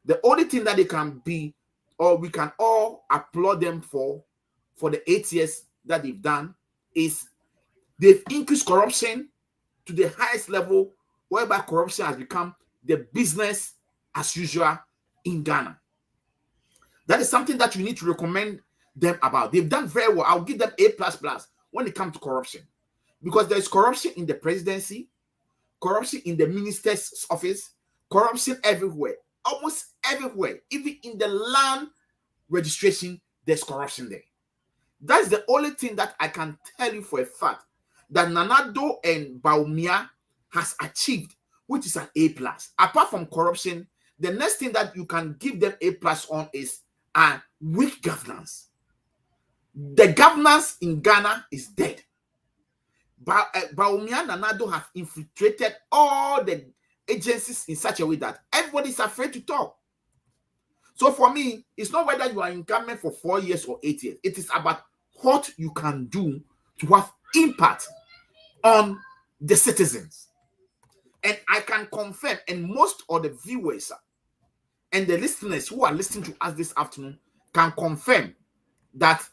The only thing that they can be, or we can all applaud them for the 8 years that they've done, is they've increased corruption to the highest level, whereby corruption has become the business as usual in Ghana. That is something that we need to recommend them about. They've done very well. I'll give them A++ when it comes to corruption, because there is corruption in the presidency, corruption in the minister's office, corruption everywhere, almost everywhere. Even in the land registration, there's corruption there. That's the only thing that I can tell you for a fact that Nanado and Bawumia has achieved, which is an A+. Apart from corruption, the next thing that you can give them A+ on is a weak governance. The governance in Ghana is dead. Bawumia and Nanado have infiltrated all the agencies in such a way that everybody is afraid to talk. So for me, it's not whether you are in government for 4 years or 8 years. It is about what you can do to have impact on the citizens. And I can confirm, and most of the viewers and the listeners who are listening to us this afternoon can confirm that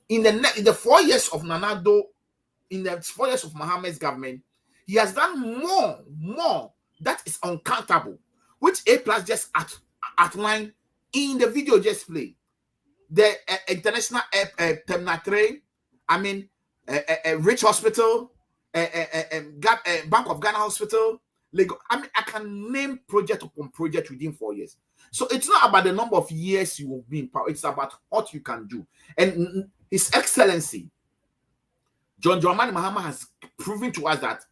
in the 4 years of Nanado, in the 4 years of Mahama's government, he has done more that is uncountable, which A+ just outlined in the video just played. The international terminal train, Rich Hospital, Bank of Ghana Hospital, Lagos. I can name project upon project within 4 years. So it's not about the number of years you will be in power. It's about what you can do. And His Excellency, John Dramani Mahama, has proven to us that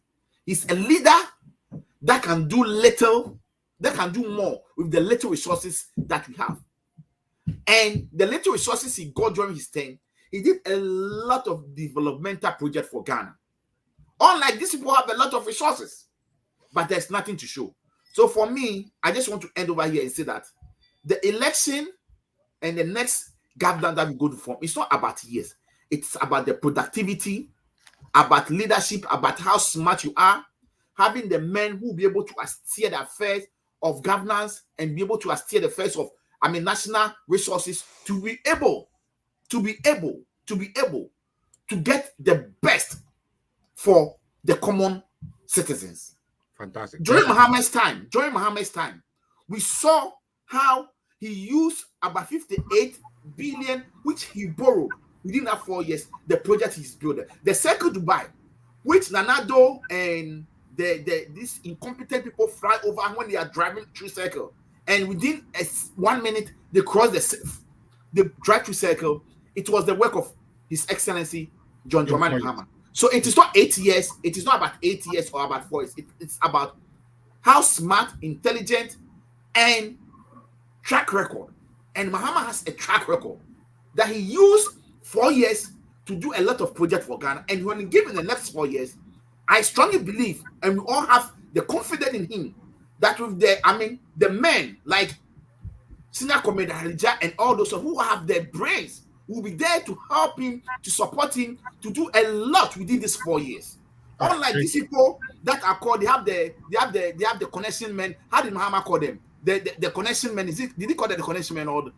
he's a leader that can do little, that can do more with the little resources that we have. And the little resources he got during his term, he did a lot of developmental projects for Ghana. Unlike these people have a lot of resources, but there's nothing to show. So for me, I just want to end over here and say that the election and the next government that we go to form, it's not about years. It's about the productivity, about leadership, about how smart you are, having the men who will be able to steer the affairs of governance and be able to steer the affairs of national resources to be able to get the best for the common citizens. Fantastic. During Mahama's time, we saw how he used about 58 billion, which he borrowed within that 4 years. The project he's built, the Circle Dubai, which Nanado and these incompetent people fly over when they are driving through circle, and within 1 minute they cross the drive through circle. It was the work of His Excellency John Dramani Mahama. So it is not 8 years. It is not about 8 years or about 4 years. It's about how smart, intelligent, and track record. And Mahama has a track record that he used 4 years to do a lot of projects for Ghana. And when given the next 4 years, I strongly believe, and we all have the confidence in him, that with the men like Senior Commander Harija and all those who have their brains will be there to help him, to support him, to do a lot within these 4 years. Unlike these people that are called, they have the connection men. How did Mahama call them? The connection men. Did he call them the connection men, or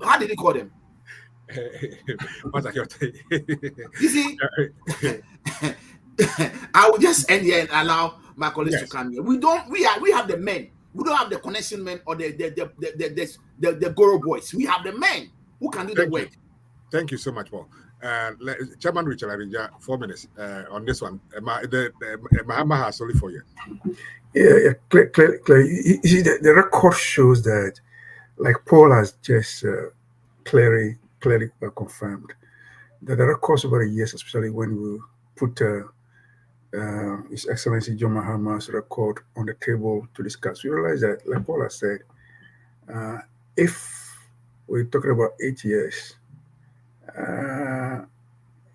how did he call them? You see, I will just end here and allow my colleagues to come here. We have the men. We don't have the connection men or the Goro boys. We have the men who can do the work. Thank you so much, Paul. Chairman Richard Arija, 4 minutes on this one. Mahama has only 4 years. Yeah, clearly. You see, the record shows that, like Paul has just clearly confirmed, that the records over the years, especially when we put His Excellency John Mahama's record on the table to discuss, we realize that, like Paul has said, if we're talking about 8 years,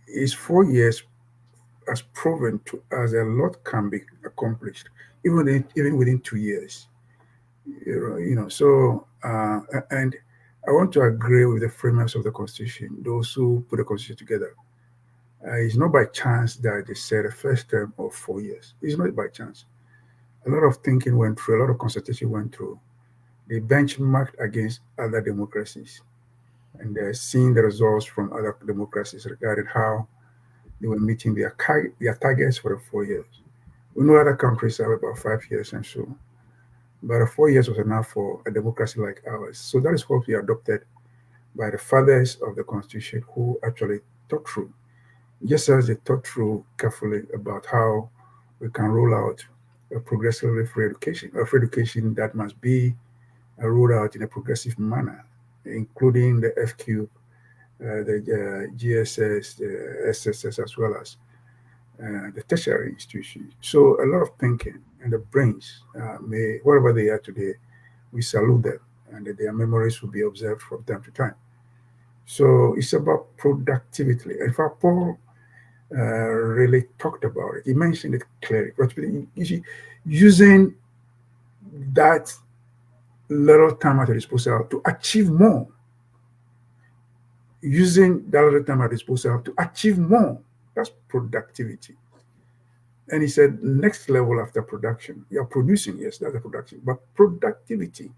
his 4 years has proven to us a lot can be accomplished, even within 2 years. So and I want to agree with the framers of the Constitution, those who put the Constitution together. It's not by chance that they said the first term of 4 years. It's not by chance. A lot of thinking went through, a lot of consultation went through. They benchmarked against other democracies, and they're seeing the results from other democracies regarding how they were meeting their targets for the 4 years. We know other countries have about 5 years and so, but 4 years was enough for a democracy like ours. So that is what we adopted by the fathers of the Constitution, who actually thought through, just as they thought through carefully about how we can roll out a progressively free education that must be rolled out in a progressive manner, including the FQ, the GSS, the SSS, as well as the tertiary institutions. So a lot of thinking, and the brains, wherever they are today, we salute them, and their memories will be observed from time to time. So it's about productivity. In fact, Paul really talked about it. He mentioned it clearly. But you see, using that little time at his disposal to achieve more. Using that little time at his disposal to achieve more. That's productivity. And he said, next level after production. You're producing, yes, that's a production. But productivity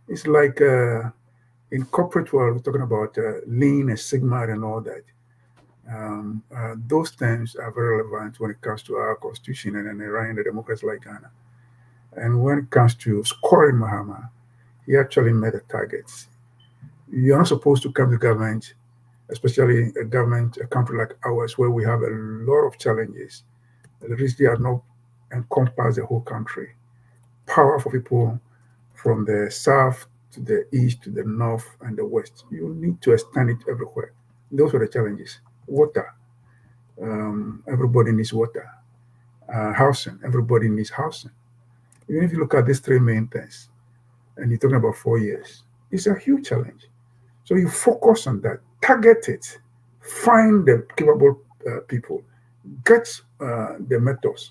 is like in corporate world, we're talking about lean and sigma and all that. Those terms are very relevant when it comes to our constitution and running the democracy like Ghana. And when it comes to scoring Mahama, he actually met the targets. You're not supposed to come to government, especially a country like ours, where we have a lot of challenges. Electricity has not encompassed the whole country. Powerful people from the south to the east to the north and the west. You need to extend it everywhere. Those are the challenges. Water. Everybody needs water. Housing. Everybody needs housing. Even if you look at these three main things, and you're talking about 4 years, it's a huge challenge. So you focus on that, target it, find the capable people, get the methods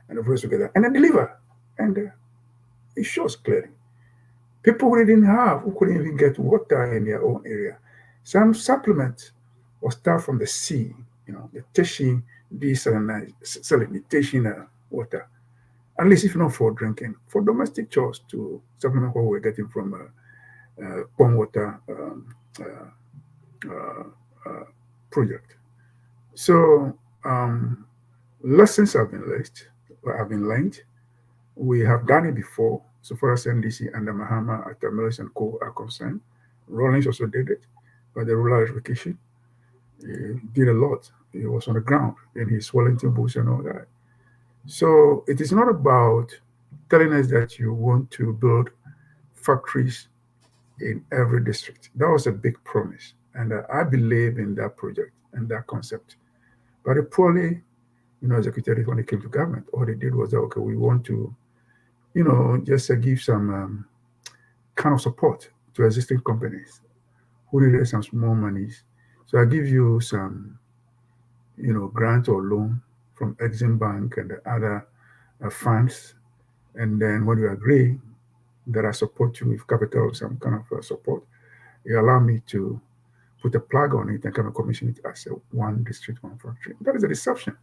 and the voice together, and then deliver. And it shows clearly. People who couldn't even get water in their own area. Some supplements will start from the sea, the Teshi desalination water. At least if not for drinking, for domestic chores to supplement what we're getting from pond water project. So lessons have been learned. We have done it before. So far as NDC and the Mahama at Mills and Co. are concerned. Rawlings also did it, but the rural education did a lot. He was on the ground in his Wellington bush and all that. So it is not about telling us that you want to build factories in every district. That was a big promise. And I believe in that project and that concept. But it poorly, executed when it came to government. All they did was, okay, we want to, just give some kind of support to existing companies who needed some small monies. So I give you some, grant or loan from Exim Bank and the other funds. And then when you agree that I support you with capital, some kind of support, you allow me to put a plug on it and kind of commission it as a one district, one factory. That is a deception.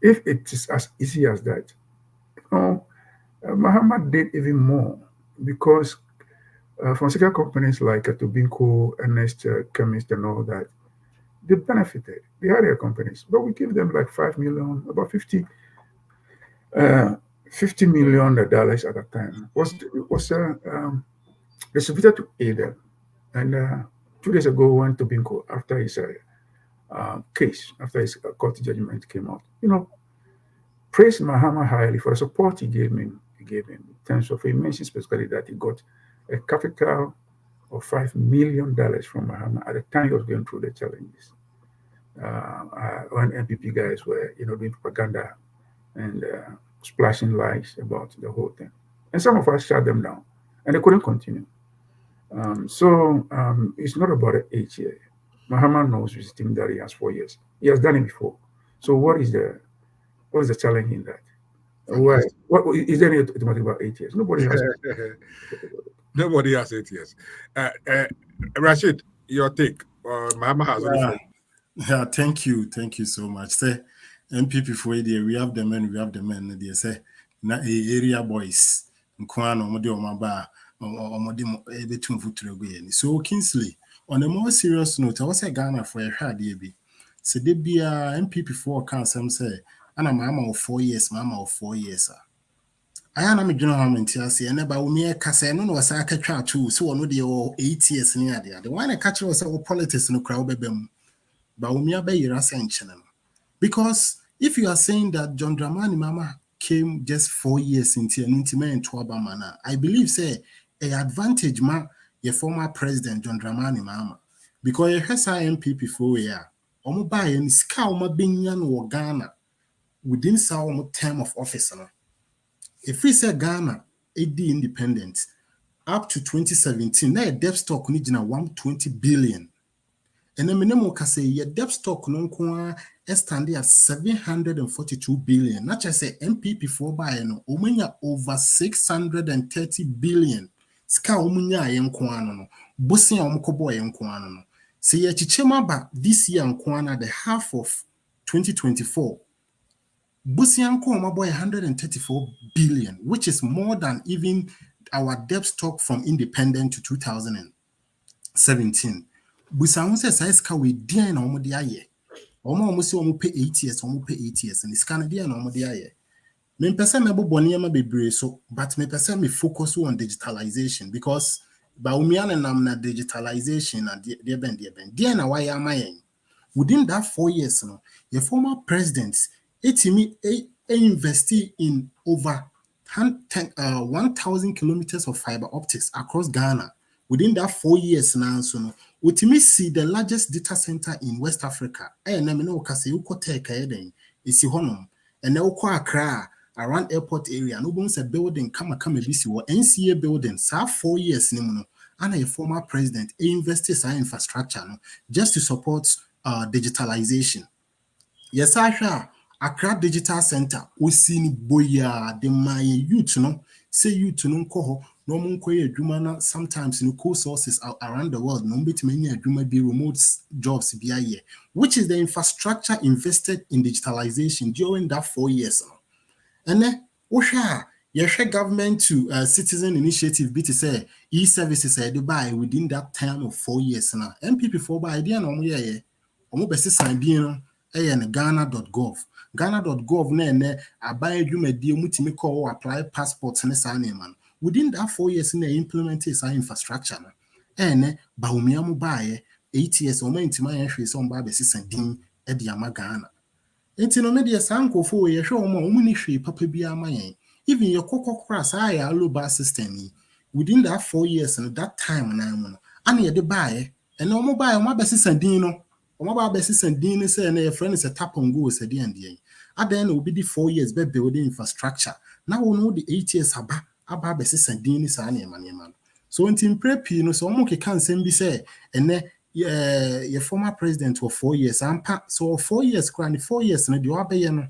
If it is as easy as that, Mahama did even more because pharmaceutical companies like Tobinco, Ernest Chemist, and all that, they benefited. They had their companies, but we give them like 5 million, about $50 million at that time. Was distributed to aid them. And 2 days ago, when Tobinco, after his case, after his court judgment came out, praised Mahama highly for the support he gave him. In terms of, he mentioned specifically that he got a capital of $5 million from Mahama at the time he was going through the challenges. When NPP guys were, doing propaganda and splashing lies about the whole thing. And some of us shut them down, and they couldn't continue. It's not about the 8 year. Mahama knows with his team that he has 4 years. He has done it before. So what is the challenge in that? Why? What is there any automatic about 8 years? Nobody has. Nobody has 8 years. Rashid, your take. Mahama has only 4 years. Yeah, thank you so much. Say NPP for idea, we have the men. They say na area boys. So Kingsley, on a more serious note, I was a Ghana for a hard year. So they be NPP for council say, and I'm Mama of 4 years, Mama of 4 years. I am a general mentality, and about me, Cassano was a catcher too, so I know the 8 years near there. The one I catch was our politics no crowd bem. Because if you are saying that John Dramani Mama came just 4 years into an intimate mana, I believe say a advantage your former president John Dramani Mama, because you has MPP for year or buy and scout binyan or Ghana within some term of office. If we say Ghana AD independent up to 2017, now debt stock need 120 billion. And the minimum can say your debt stock no standing at 742 billion. Not just say MPP for buy no over 630 billion. Ska umunya yenkwana no. Bosi ya umukobo yenkwana no. Say ya chichema ba this year nkwana the half of 2024. Bosi ya nkwana boy 134 billion, which is more than even our debt stock from independent to 2017. Busa say size ka we dia na omo de aye. Omo say omo pay 8 years, omo pay 8 years and scan dia na omo de aye. Me pese me bobone yama bebre so, but me pese me focus on digitalization because ba umiana nam na digitalization na de ben dia na why am I within that 4 years no your former presidents etimi invest in over 1,000 kilometers of fiber optics across Ghana. Within that 4 years now, so no, we see the largest data center in West Africa. And na me no kase uko teka eden isi honum. And na uko Accra around airport area. No bones a building kama bisi wo NCA building. Sa 4 years ni no. And a former president invested in infrastructure no, just to support digitalization. Yes, Accra Digital Center. We see ni boya de my youth no. Say youth no koho. No monko sometimes in cool sources around the world. No bit many be remote jobs be which is the infrastructure invested in digitalization during that 4 years. And then your government to citizen initiative be to say e-services Dubai within that time of 4 years now. MPP for by idea no almost sign ɛyɛ Ghana.gov. Ghana.gov na ɛnɛ aban adwumadie mutimi kɔ apply passports ne saa nneɛma no. Within that 4 years na implement saa infrastructure no. Ɛnɛ Bawumia mu baayɛ 8 years ɔma ntima yɛn hwee sɛ ɔmba abɛsesa din de ama Ghana. Enti no me de saa nkɔfo yɛhwɛ ɔmo ni hwee papa bi ama yɛn. Even your kokokra saa ya aloba system yi within that 4 years and that time na mu no ana ye de baaye and no mobile ɔmo abɛsesa din no ɔmo ba abɛsesa din ne say na your friend is a tap and go say dey ndie adan na obi di 4 years be building infrastructure na wo no the 8 years aba abɛsesa din ne saa na ema so ntim prepi no so ɔmo keka nsɛm bi say ene your former president for 4 years ampa so 4 years kra ne 4 years na de wabɛyɛ no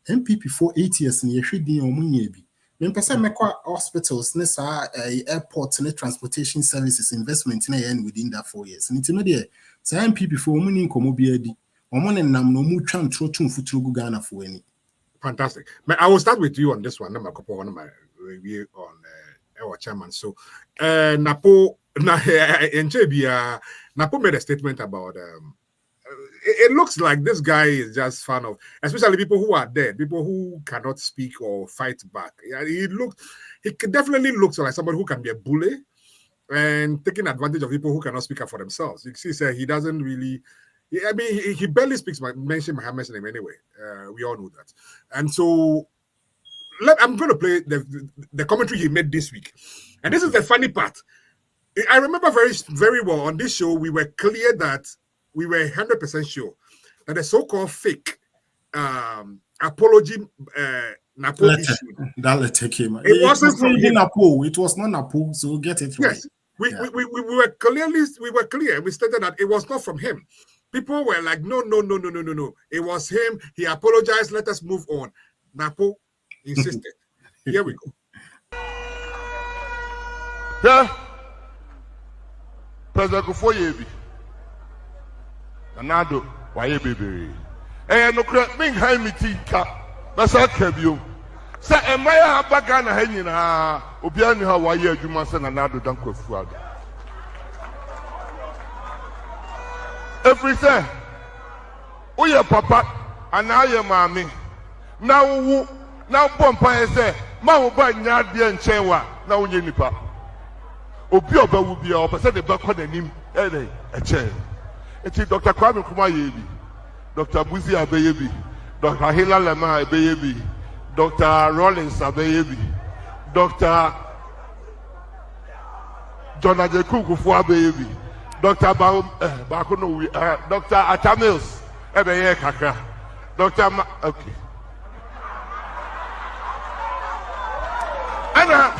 NPP for 8 years ni yehwe din ɔmo nya bi mpɛsɛ mekɔ hospitals ne saa airport ne transportation services investment na yɛn within that 4 years nti no de saa NPP for ɔmo ni nkomo bi adi ɔmo ne nam no mu twa ntro tumfuturo gu Ghana for ani. Fantastic. I will start with you on this one. I'm a couple on my review on our chairman. So NAPO NAPO made a statement about it looks like this guy is just fan of, especially people who are dead, people who cannot speak or fight back. Yeah, he definitely looks like somebody who can be a bully and taking advantage of people who cannot speak up for themselves. You see, sir, he doesn't really. I mean, he barely mention Mahama's name anyway. We all know that, and so I'm going to play the commentary he made this week, and this is the funny part. I remember very, very well on this show. We were clear that. We were 100% sure that the so-called fake apology NAPO issue. That letter came. It wasn't from him. NAPO. It was not NAPO, so get it right. Yes, we were clear. We stated that it was not from him. People were like, no. It was him. He apologized. Let us move on. NAPO insisted. Here we go. Yeah. President Kufoyebi. Anado, why baby? And no crap, being high meeting, that's a cabio. Say, and my Abagana Henina, Obiani Hawaii, you must send another Dunko Fraud. Everything. Oh, yeah, Papa, and I am mammy. Now, Pompire say, Mau by Nadia and Chewa, now Yenipa. Obioba will be our percent the back on the name, a chair. It's Dr. Kwame Kumayebi, Dr. Buzi Abeyebi, Dr. Hila Lema Abeyebi, Dr. Rollins Abeyebi, Dr. John Ajekuku Abeyebi, Dr. Bakuno, Dr. Atamils Ebeye Kaka, Dr. Okay. Anna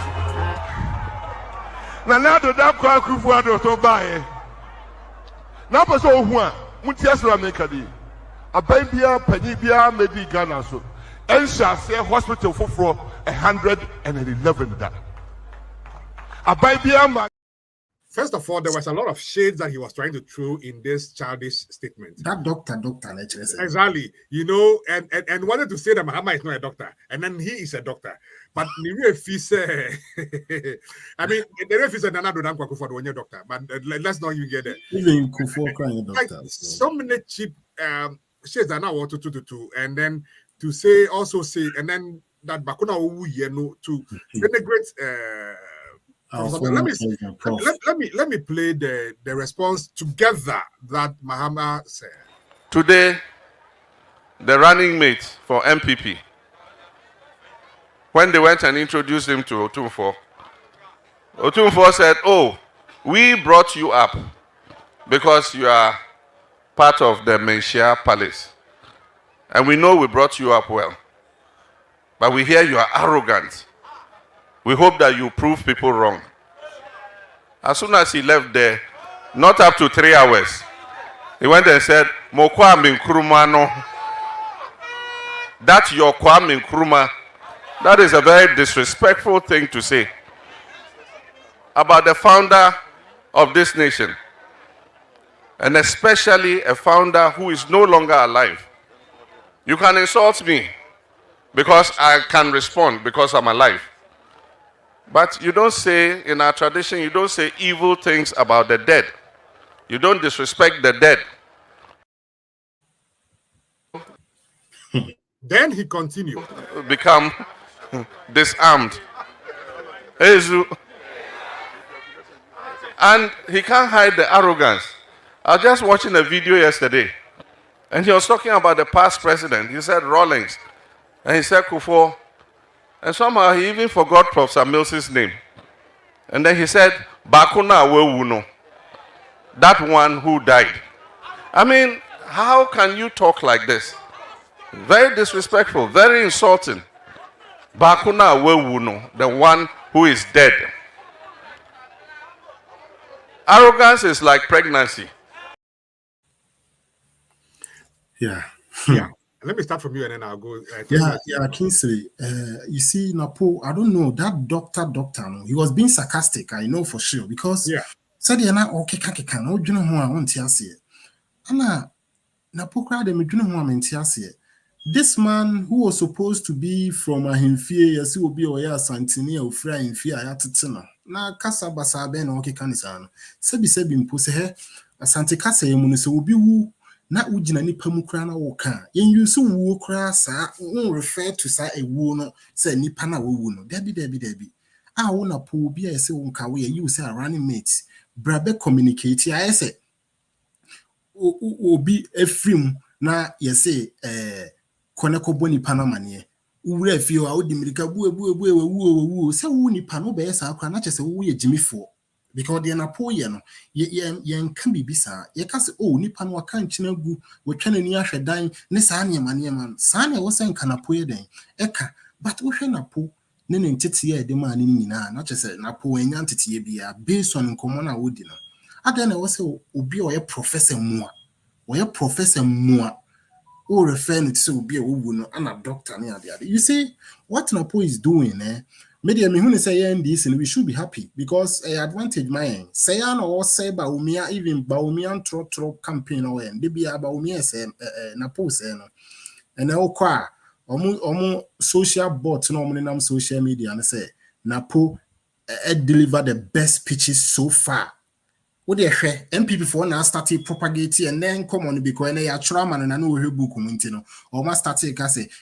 Nanado Dabka Kufuado Tobaye. Now, person who Mutias Ramekadi, a baby, Penibia, maybe Ghana so, and shall say hospital for 111 that. A baby, first of all, there was a lot of shades that he was trying to throw in this childish statement. That doctor, exactly, you know, and wanted to say that Mahama is not a doctor, and then he is a doctor. But if he say, I mean, the if he said, "Nana do not go for the one doctor," but let's not even get there. Even Kufo crying doctor. Like, so many cheap shades are now to and then to say and then that Bakuna to denigrate. Let me play the response together that Mahama said. Today, the running mate for MPP, when they went and introduced him to Otumfo, Otumfo said, "Oh, we brought you up because you are part of the Menshia Palace. And we know we brought you up well. But we hear you are arrogant. We hope that you prove people wrong." As soon as he left there, not up to 3 hours, he went and said, "Mo Kwame Nkrumah no." That's your Kwame Nkrumah. That is a very disrespectful thing to say about the founder of this nation, and especially a founder who is no longer alive. You can insult me because I can respond because I'm alive. But you don't say, in our tradition, you don't say evil things about the dead. You don't disrespect the dead. Then he continued. Become disarmed. And he can't hide the arrogance. I was just watching a video yesterday, and he was talking about the past president. He said Rawlings, and he said Kufuor, and somehow he even forgot Prof. Samuelson's name. And then he said, Bakuna Wewuno, that one who died. I mean, how can you talk like this? Very disrespectful, very insulting. Bakuna Wewuno, the one who is dead. Arrogance is like pregnancy. Yeah. Yeah. Let me start from you and then I'll go. Kingsley. You see, NAPO, I don't know, that doctor, no, he was being sarcastic, I know for sure, because said you're not okay, no, you know who I want to see it. And NAPO cried a meduna who I meant to see it. This man who was supposed to be from a himfie, yes, he will be a Santini or Fra in fear at Tina. Na Casa Basa Ben or Kanisan. Sebi impose her a Santa Casa Munis will be woo. Na ujina ni pamukrana woka yen use wo kra sa won refer to sa ewu no say nipa na wo no debi a wo na po bi a say won ka we you say running mate brabe communicate I say obi efrim na ye say koneko boni pana mane wura fie a odi mirika bu say wo nipa no be sa akra na chese wo ye jimifo because the NAPO no yen can be bisa ye ka se nipa no aka nchina gu wo twene ni ahwe dan ne saa ne man saa ne wo sen kanapo ye den eka but wo hwe NAPO ne ntete ye de ma ne nyina na chese NAPO enya ntete ye bia based on nkomo na wodi no ada na wo se obi o ye professor mua or refer to be a woman and a doctor near the other. You see what NAPO is doing, Media me who say NDC and we should be happy because advantage my say or say Baumia even Baumian trop campaign or and they be Baumia say NAPO say no and all qua almost social bots no social media and say NAPO deliver the best pitches so far. What they share NPP for now started propagating and then come on because they are trauma and I know book no or must start say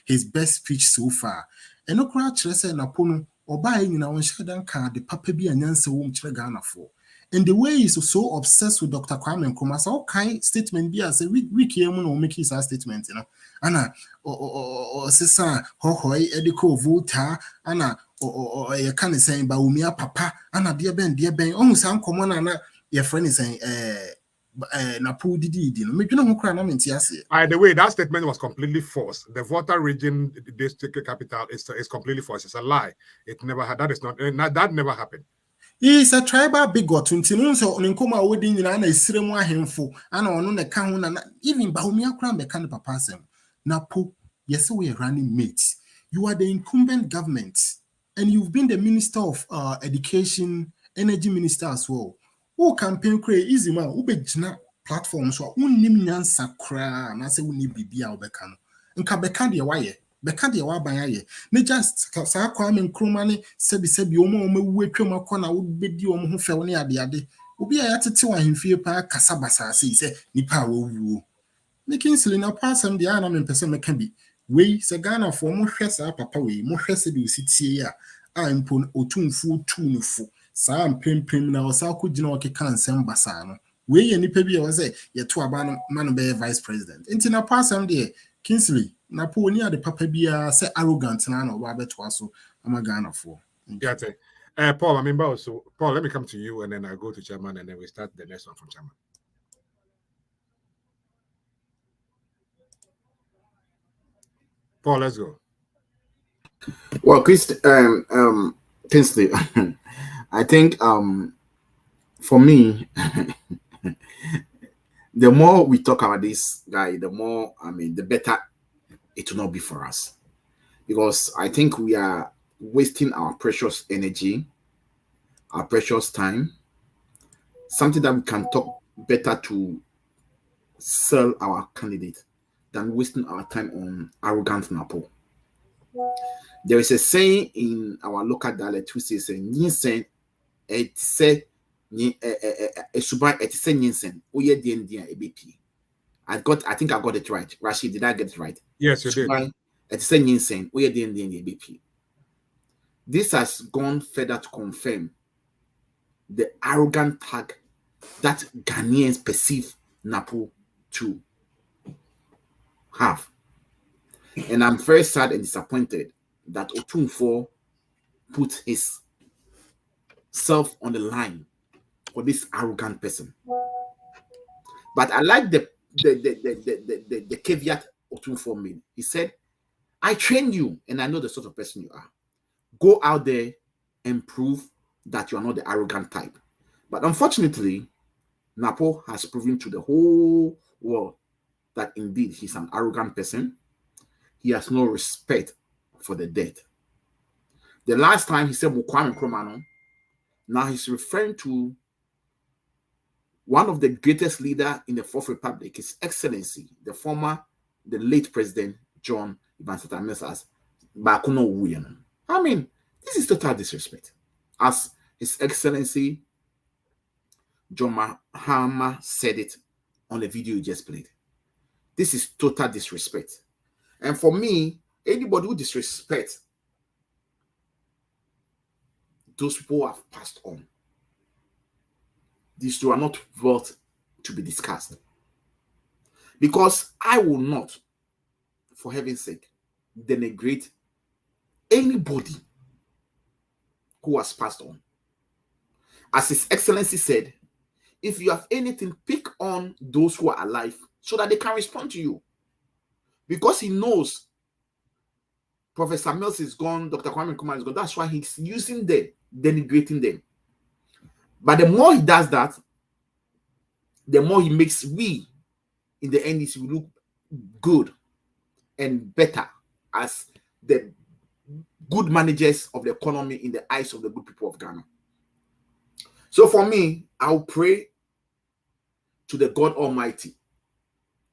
his best speech so far. And no crowd say NAPO or buying in our shadow card the papa be an answer womb Ghana for. And the way he's so obsessed with Dr. Kwame Nkrumah, so kind statement be as a week here will make his statement, you know. Anna or sister hoy edico vota Anna or you can't say Baumia papa Anna dear Ben almost uncommon Anna your friend is saying NAPO did make you know who cry no by the way, that statement was completely false. The Volta region district capital is completely false. It's a lie. It never had that never happened. He's a tribal bigot. So Nkoma wedding in an extreme hemful and on the count and even Baumia cram the kind of papa sem. NAPO, yes, we are running mates. You are the incumbent government and you've been the Minister of Education, Energy Minister as well. Who campaign create easy man who be platforms so unnim nyansa kra na se woni bibia obeka no nka beka de waye beka de wa ban aye ne just sa Kwame Nkrumah ne sebi omo wu atwam akọ na wo bedi omo ho few ne ade obi a yatete wa hemfie pa kasabasa se nipa wo wuo ne Kingsley na pasam de ana me pese meka bi we se Ghana for mo hwɛ sa papa we mo hwɛ se de ositie a impon otumfu tunufo saa mpempem na osako gina okeka nsem basa no we ye nipa bi e wo say ye to aba no man be vice president nti na pasam de Kingsley NAPO ni ade papa bia say arrogant na no ba beto aso ama Ghana for Paul, I mean also Paul, let me come to you and then I'll go to chairman and then we start the next one from chairman. Paul, let's go. Well, Kingsley, I think for me, the more we talk about this guy, the more the better it will not be for us. Because I think we are wasting our precious energy, our precious time, something that we can talk better to sell our candidate than wasting our time on arrogant NAPO. There is a saying in our local dialect who says, "Nyinsen etse esuba etse nyinsen oye diendia ebepi." I think I got it right. Rashid, did I get it right? Yes, you did. It's saying insane. We are the NDP. This has gone further to confirm the arrogant tag that Ghanaians perceive NAPO to have. And I'm very sad and disappointed that Otunfo put his self on the line for this arrogant person. But I like the caveat Otunfo made. He said, I train you and I know the sort of person you are. Go out there and prove that you are not the arrogant type. But unfortunately, NAPO has proven to the whole world that indeed he's an arrogant person. He has no respect for the dead. The last time he said Kwame Nkrumah, now he's referring to one of the greatest leaders in the Fourth Republic, His Excellency, the late President John Ibansata Mensah's Bakuno Wuyan. I mean, this is total disrespect. As His Excellency John Mahama said it on the video you just played. This is total disrespect. And for me, anybody who disrespects those people who have passed on, these two are not worth to be discussed. Because I will not, for heaven's sake, denigrate anybody who has passed on. As His Excellency said, if you have anything, pick on those who are alive so that they can respond to you. Because he knows Professor Mills is gone, Dr. Kwame Nkrumah is gone. That's why he's using them, denigrating them. But the more he does that, the more he makes we in the NDC look good and better as the good managers of the economy in the eyes of the good people of Ghana. So for me, I'll pray to the God Almighty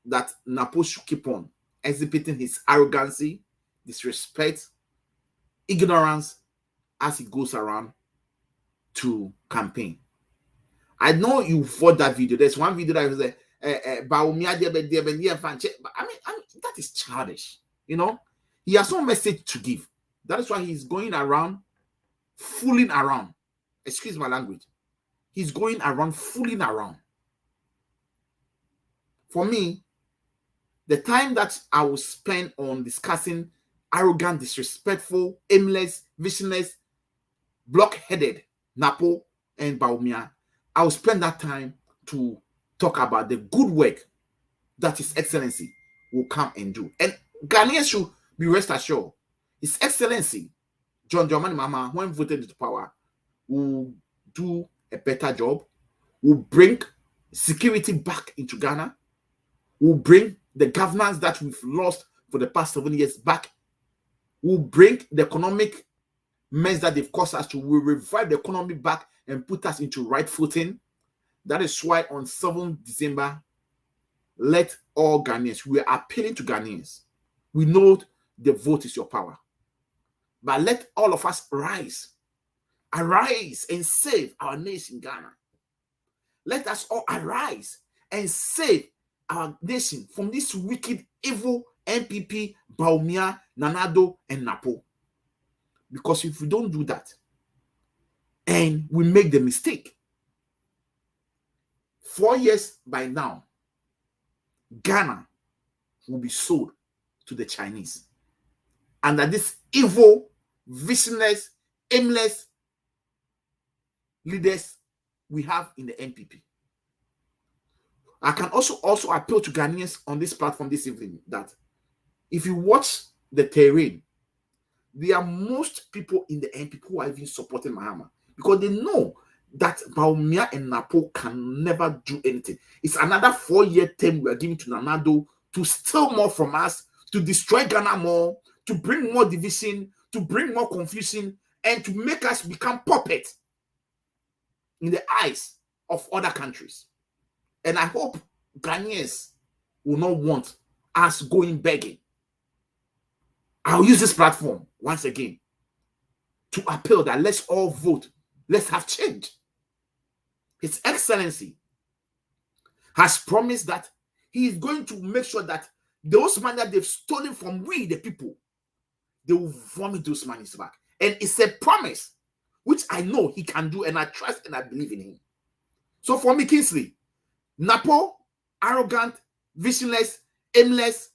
that NAPO should keep on exhibiting his arrogancy, disrespect, ignorance as he goes around to campaign. I know you fought that video. There's one video that was I mean, that is childish. You know, he has no message to give. That is why he's going around fooling around. Excuse my language. He's going around fooling around. For me, the time that I will spend on discussing arrogant, disrespectful, aimless, visionless, block-headed NAPO and Bawumia, I will spend that time to talk about the good work that His Excellency will come and do. And Ghanaians should be rest assured, His Excellency John Dramani Mahama, when voted into power, will do a better job, will bring security back into Ghana, will bring the governance that we've lost for the past 7 years back, will bring the economic mess that they've caused us to, will revive the economy back and put us into right footing. That is why on 7th December, let all Ghanaians, we are appealing to Ghanaians. We know the vote is your power. But let all of us arise and save our nation, Ghana. Let us all arise and save our nation from this wicked, evil NPP, Bawumia, Nanado, and NAPO. Because if we don't do that, and we make the mistake, 4 years by now, Ghana will be sold to the Chinese. And that this evil, visionless, aimless leaders we have in the NPP. I can also appeal to Ghanaians on this platform this evening that if you watch the terrain, there are most people in the NPP who are even supporting Mahama because they know that Bawumia and NAPO can never do anything. It's another 4-year term we are giving to Nanado to steal more from us, to destroy Ghana more, to bring more division, to bring more confusion, and to make us become puppets in the eyes of other countries. And I hope Ghanaians will not want us going begging. I'll use this platform once again to appeal that let's all vote. Let's have change. His Excellency has promised that he is going to make sure that those money that they've stolen from we, the people, they will vomit those monies back. And it's a promise, which I know he can do, and I trust and I believe in him. So for me, Kingsley, NAPO, arrogant, visionless, aimless,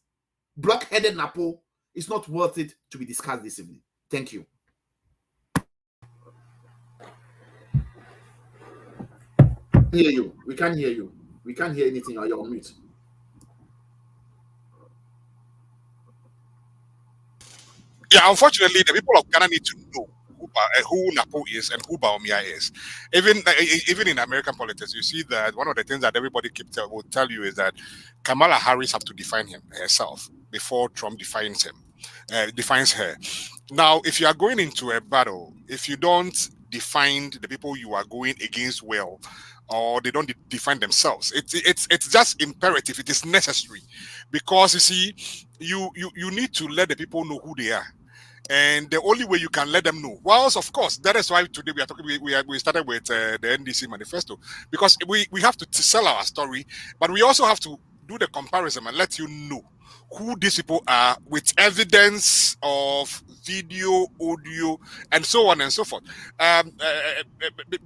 block-headed NAPO is not worth it to be discussed this evening. Thank you. Hear you. We can't hear you. We can't hear anything. Or you're on mute. Yeah, unfortunately, the people of Ghana need to know who NAPO is and who Bawumia is. Even in American politics, you see that one of the things that everybody will tell you is that Kamala Harris have to define herself before Trump defines her. Now, if you are going into a battle, if you don't define the people you are going against well, or they don't define themselves, it's just imperative. It is necessary, because you see, you need to let the people know who they are. And the only way you can let them know, whilst of course, that is why today we are talking. We started with the NDC Manifesto, because we have to sell our story, but we also have to do the comparison and let you know who these people are with evidence of video, audio, and so on and so forth.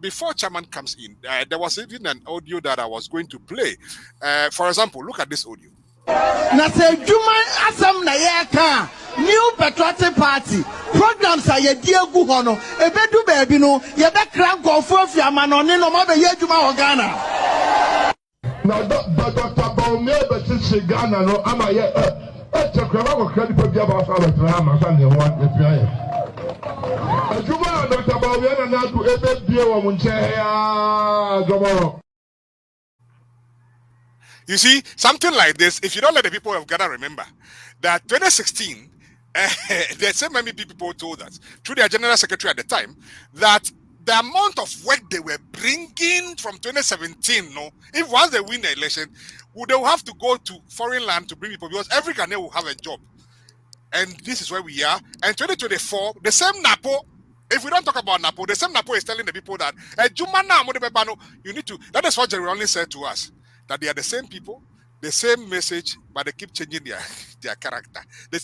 Before Chairman comes in, there was even an audio that I was going to play. For example, look at this audio. Na say Juma asam na yeka new patriotic party programs are ye diegu ho no ebedu baabi no ye be kran konfo afiama no ne no ma be ye Juma ho Ghana na Dr. Bawumia be tsi Ghana no ama ye chekrama ko credit pa bia ba fa ba tra ma fa ne ho e pia ye Juma Dr. Bawumia na do ebe bie wo mo nche ya Jomoro. You see, something like this, if you don't let the people of Ghana remember that 2016, the same many people told us, through their general secretary at the time, that the amount of work they were bringing from 2017, if once they win the election, they will have to go to foreign land to bring people, because every Ghanaian will have a job. And this is where we are. And 2024, the same NAPO, if we don't talk about NAPO, the same NAPO is telling the people that, you need to, that is what Jerry Ronlin said to us, that they are the same people, the same message, but they keep changing their character. They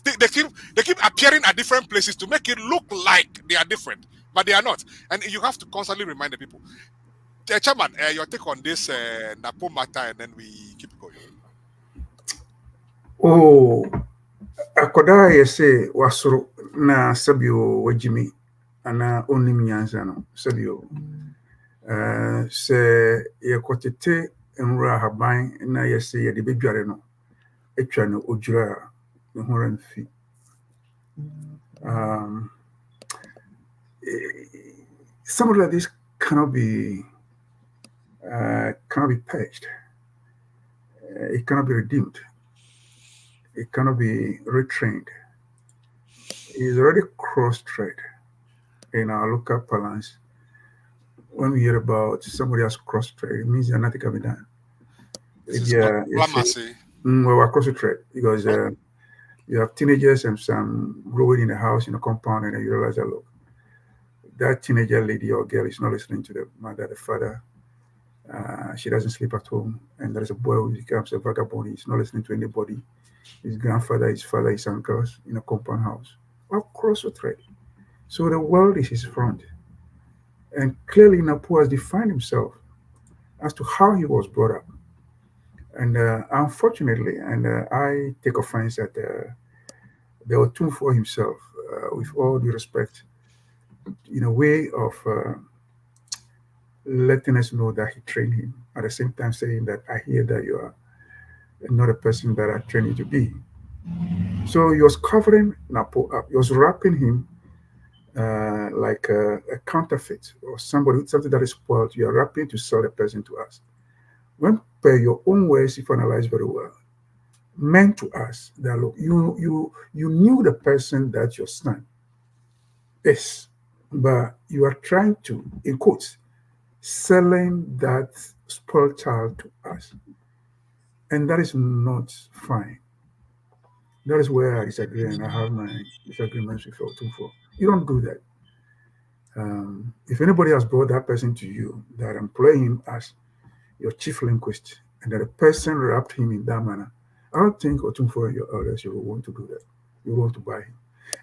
keep appearing at different places to make it look like they are different, but they are not. And you have to constantly remind the people. Chairman, your take on this NAPO matter, and then we keep going. Oh, akoda yese wasoro na sabio wajimi ana only nyanza no sabio. Se yekotete enra haban na yese ye de bedware no etwa no ojura ne ho ramfi. Something like this cannot be patched. It cannot be redeemed. It cannot be retrained. It is already cross-thread in our local parlance. When we hear about somebody else cross-thread, it means nothing can be done. We're cross-thread because you have teenagers and some growing in the house in a compound, and you realize that, look, that teenager lady or girl is not listening to the mother, the father. She doesn't sleep at home, and there is a boy who becomes a vagabond. He's not listening to anybody. His grandfather, his father, his uncles in a compound house. All cross-thread. So the world is his front. And clearly NAPO has defined himself as to how he was brought up. And unfortunately, and I take offense at the Otum for himself, with all due respect, in a way of letting us know that he trained him, at the same time saying that I hear that you are not a person that I trained you to be. So he was covering NAPO up. He was wrapping him like a counterfeit or something that is spoiled. You are wrapping to sell the person to us. When, per your own words, if you analyze very well, meant to us that, look, you knew the person that your son is, but you are trying to, in quotes, selling that spoiled child to us. And that is not fine. That is where I disagree, and I have my disagreements with Otumfo. You don't do that. If anybody has brought that person to you, that employ him as your chief linguist and that the person wrapped him in that manner, I don't think Otunfo and your elders, you will want to do that. You want to buy him.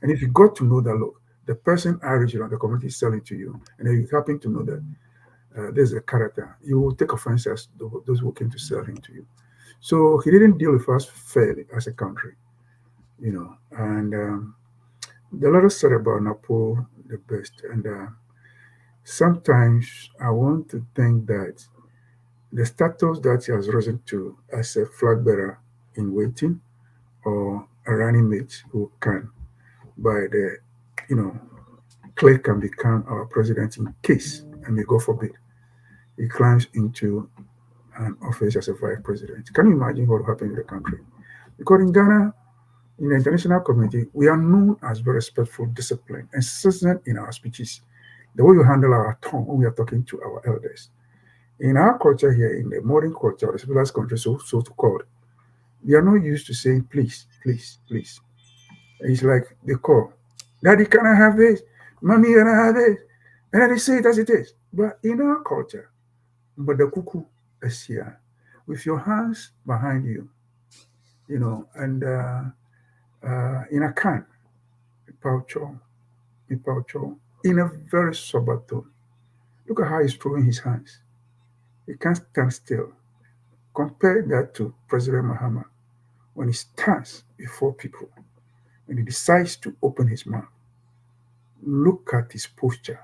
And if you got to know that, look, the person Irish around the community is selling to you, and then you happen to know that there's a character, you will take offense as those who came to sell him to you. So he didn't deal with us fairly as a country, and the lot said about NAPO the best. And sometimes I want to think that the status that he has risen to as a flag bearer in waiting or a running mate who can, by the, Clay can become our president in case, and may God forbid, he climbs into an office as a vice president. Can you imagine what will happen in the country? Because in Ghana, in the international community, we are known as very respectful, disciplined, and seasoned in our speeches. The way we handle our tongue when we are talking to our elders. In our culture here, in the modern culture, the civilized country, so to called, we are not used to saying please, please, please. It's like they call, Daddy, can I have this? Mommy, can I have this? And then they say it as it is. But in our culture, but the cuckoo is here with your hands behind you, and in a can, in a very sober tone. Look at how he's throwing his hands. He can't stand still. Compare that to President Mahama when he stands before people and he decides to open his mouth. Look at his posture.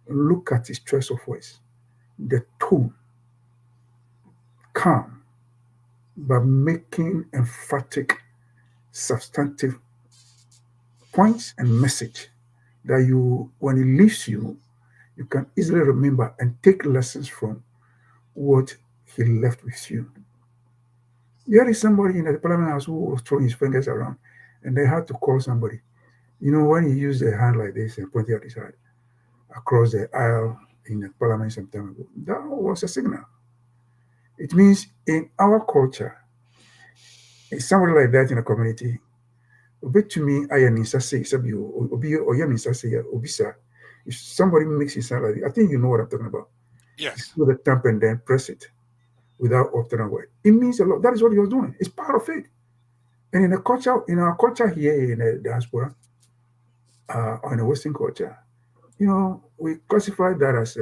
Look at his choice of voice. The tone, calm, but making emphatic, substantive points and message that when he leaves you can easily remember and take lessons from what he left with you. There is somebody in the Parliament House who was throwing his fingers around, and they had to call somebody. When he used a hand like this and pointed at his head across the aisle in the Parliament some time ago, that was a signal. It means in our culture, if somebody like that in a community, to me, if somebody makes it sound like that, I think you know what I'm talking about. Yes. With the thumb and then press it without alternate word. It means a lot. That is what he was doing. It's part of it. And in our culture here in the diaspora, or in the Western culture, we classify that as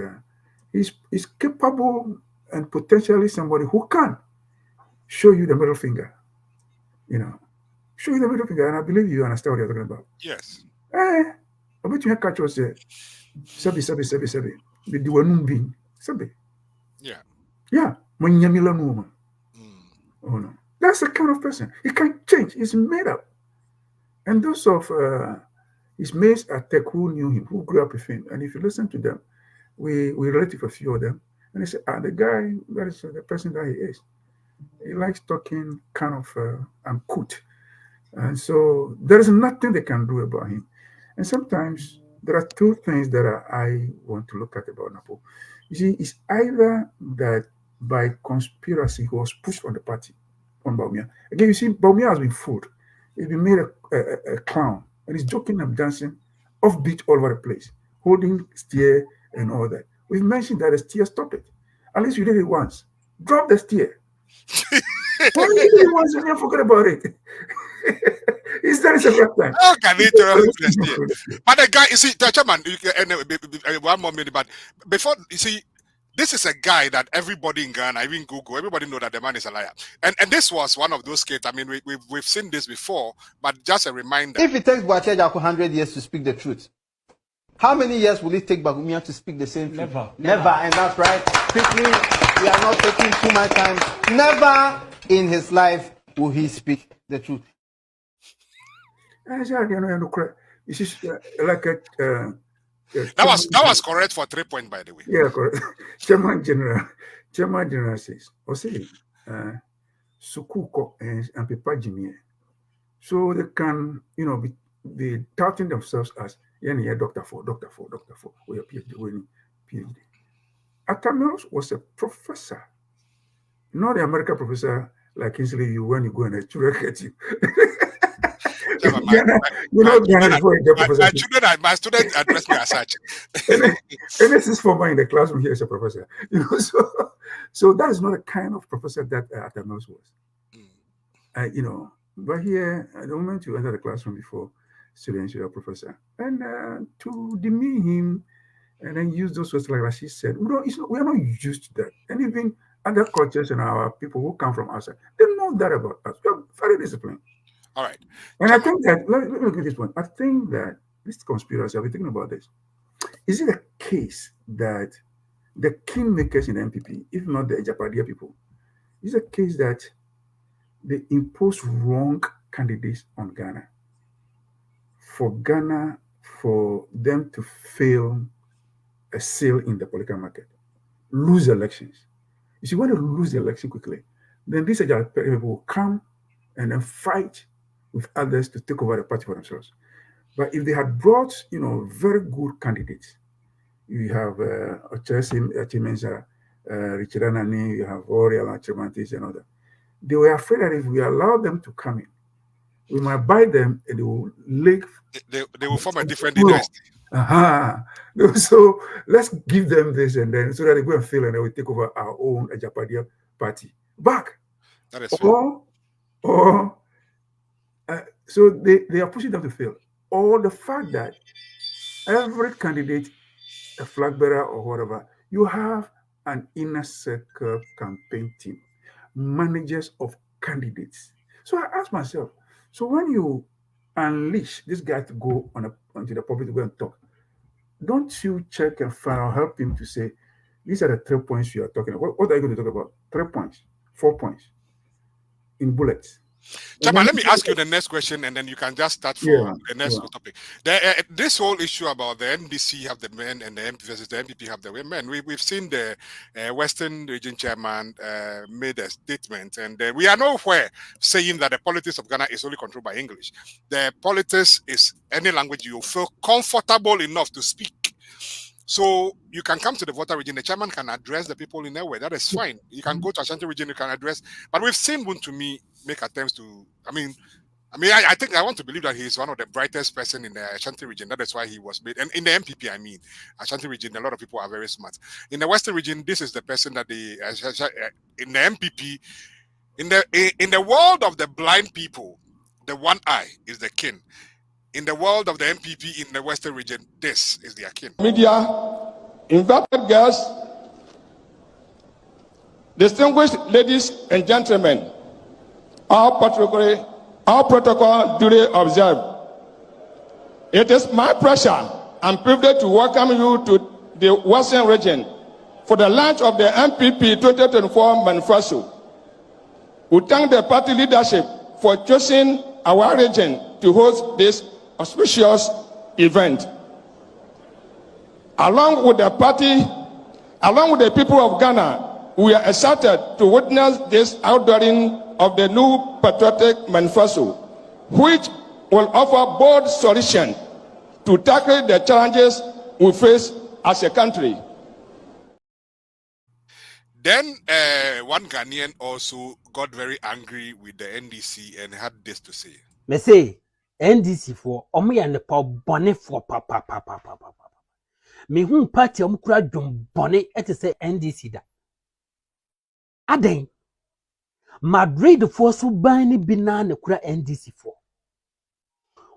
he's capable and potentially somebody who can show you the middle finger. Show you the middle finger, and I believe you understand what you're talking about. Yes. I bet you catch us sabi. The duanum being sabi. Yeah. Yeah. Manyamila no. Oh no. That's the kind of person. He can't change. He's made up. And those of his mates at Tech who knew him, who grew up with him, and if you listen to them, we relate to a few of them, and they say, the guy, that is the person that he is. He likes talking kind of uncouth. And so there is nothing they can do about him. And sometimes there are two things that I want to look at about NAPO. You see, it's either that by conspiracy he was pushed on the party, on Bawumia. Again, you see, Bawumia has been fooled. He's been made a clown, and he's joking and dancing offbeat all over the place, holding steer and all that. We've mentioned that the steer, stop it. At least you did it once. Drop the steer. Why you did it once and you forget about it? He's done it several times. How can they tell us the steer? But the guy, you see, the chairman, one more minute, but before, you see, this is a guy that everybody in Ghana, even Google, everybody know that the man is a liar. And this was one of those cases. I mean, we've seen this before, but just a reminder. If it takes Boache 100 years to speak the truth, how many years will it take Bawumia to speak the same truth? Never. And that's right. Quickly, we are not taking too much time. Never in his life will he speak the truth. This is like a... that was correct for 3 points, by the way. Yeah, correct. Chairman General says, Sukuko and Pepa Jimmy. So they can, be touting themselves as Dr. 4, we are PhD. Atamios was a professor, not the American professor like Kingsley, when you go and lecture at you. Chairman, Ghana is very my students address me as such. And this is for in the classroom here as a professor. So that is not a kind of professor that Atanos was. But here, at the moment you enter the classroom before students, you're a professor. And to demean him and then use those words like Rashid said, we are not used to that. And even other cultures and our people who come from outside, they know that about us. We're very disciplined. All right. And I think that, let me look at this one. I think that this conspiracy, I've been thinking about this. Is it a case that the kingmakers in the NPP, if not the Ejapadia people, is a case that they impose wrong candidates on Ghana for them to fail a sale in the political market, lose elections. You see, when they lose the election quickly, then these people will come and then fight with others to take over the party for themselves. But if they had brought, very good candidates, you have Ochemensa, Richard Anani, you have Oriel Achemantis and others. They were afraid that if we allow them to come in, we might buy them and they will they will form a different dynasty. So let's give them this and then so that they go and fail and they will take over our own Ejapadia party back. That is true. So they are pushing them to fail. Or the fact that every candidate, a flag bearer or whatever, you have an inner circle campaign team, managers of candidates. So I ask myself, so when you unleash this guy to go onto the public to go and talk, don't you check and find or help him to say, these are the 3 points you are talking about. What are you going to talk about? 3 points, 4 points in bullets. Chairman, let me ask you the next question, and then you can just start for the next topic. This whole issue about the NDC have the men and the MP versus the NPP have the women. We've seen the Western Region Chairman made a statement, and we are nowhere saying that the politics of Ghana is only controlled by English. The politics is any language you feel comfortable enough to speak. So you can come to the Volta region, the chairman can address the people in their way. That is fine. You can go to Ashanti region, you can address. But we've seen Buntumi make attempts to, I think I want to believe that he is one of the brightest person in the Ashanti region. That is why he was made. And in the MPP, Ashanti region, a lot of people are very smart. In the Western region, this is the person that in the MPP, in the world of the blind people, the one eye is the king. In the world of the MPP in the Western region, this is their king. Media, invited guests, distinguished ladies and gentlemen, our protocol duly observed. It is my pleasure and privilege to welcome you to the Western region for the launch of the NPP 2024 Manifesto. We thank the party leadership for choosing our region to host this auspicious event. Along with the people of Ghana, we are excited to witness this outdooring of the new patriotic manifesto, which will offer bold solutions to tackle the challenges we face as a country. Then one Ghanaian also got very angry with the NDC and had this to say. Me say NDC for omo ne pa bone for papa. Me hu party omo kura dwom bone ete say NDC da. Aden Madrid for so ban ni bi na ne kura NDC for.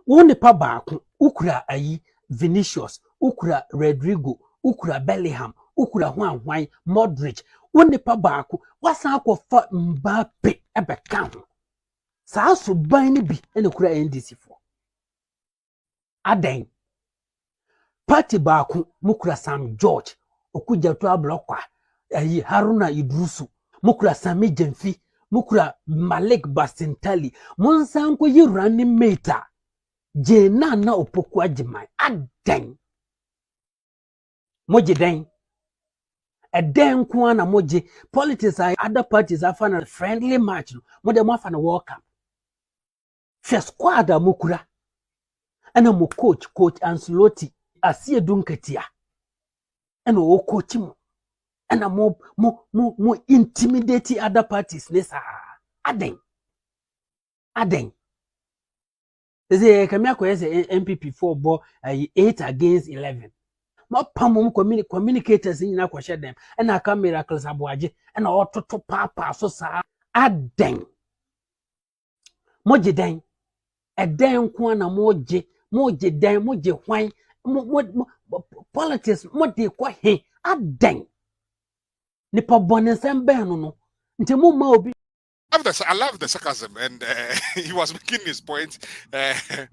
Wo ne pa baako ukura ayi Vinicius, ukura Rodrigo, ukura Bellingham, ukura Hwan Modric. Wo ne pa baako wasan akɔfa Mbappe ebeka ho. Saa so ban ni bi ene kura NDC for. Aden party baako mukura Sam George okujato ablokwa ayi Haruna Idrusu mukura Sami Jemfi mukura Malik Basintali monsanko yi running mate je na opoku ajiman aden moje den eden ko na moje politics other parties are fan friendly match mo dem afa na World Cup squad mukura ana mo coach Ancelotti asie dunkatia ana o coach mo ana mo intimidate other parties nesa aden Say Kamia ko say NPP 4 bo 8 against 11. Ma pamum communicators in na kwahye dem. E na ka miracles aboaje e na ototo papa so sa aden. Moje den. E den ko na moje den moje hwan politics mo de ko he aden. Nipa bonesem be no nti mo ma obi I love the sarcasm, and he was making his point. And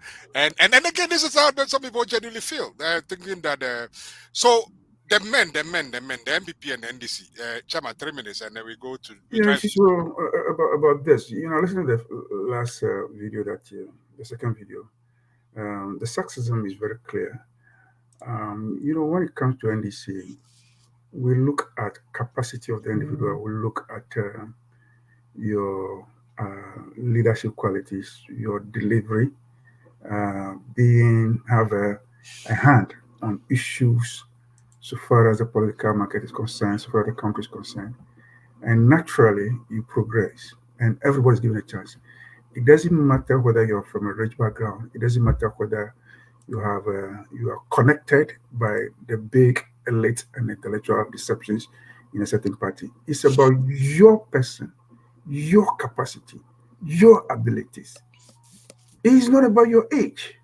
again, this is how some people genuinely feel. They're thinking that. So the men, the MPP and NDC. Chairman, 3 minutes, and then we go to. So about this, listen to the last video the second video. The sexism is very clear. When it comes to NDC, we look at capacity of the individual. We look at your leadership qualities, your delivery, have a hand on issues so far as the political market is concerned, so far as the country is concerned. And naturally, you progress, and everybody's given a chance. It doesn't matter whether you're from a rich background. It doesn't matter whether you are connected by the big elite and intellectual deceptions in a certain party. It's about your person, your capacity, your abilities. It's not about your age.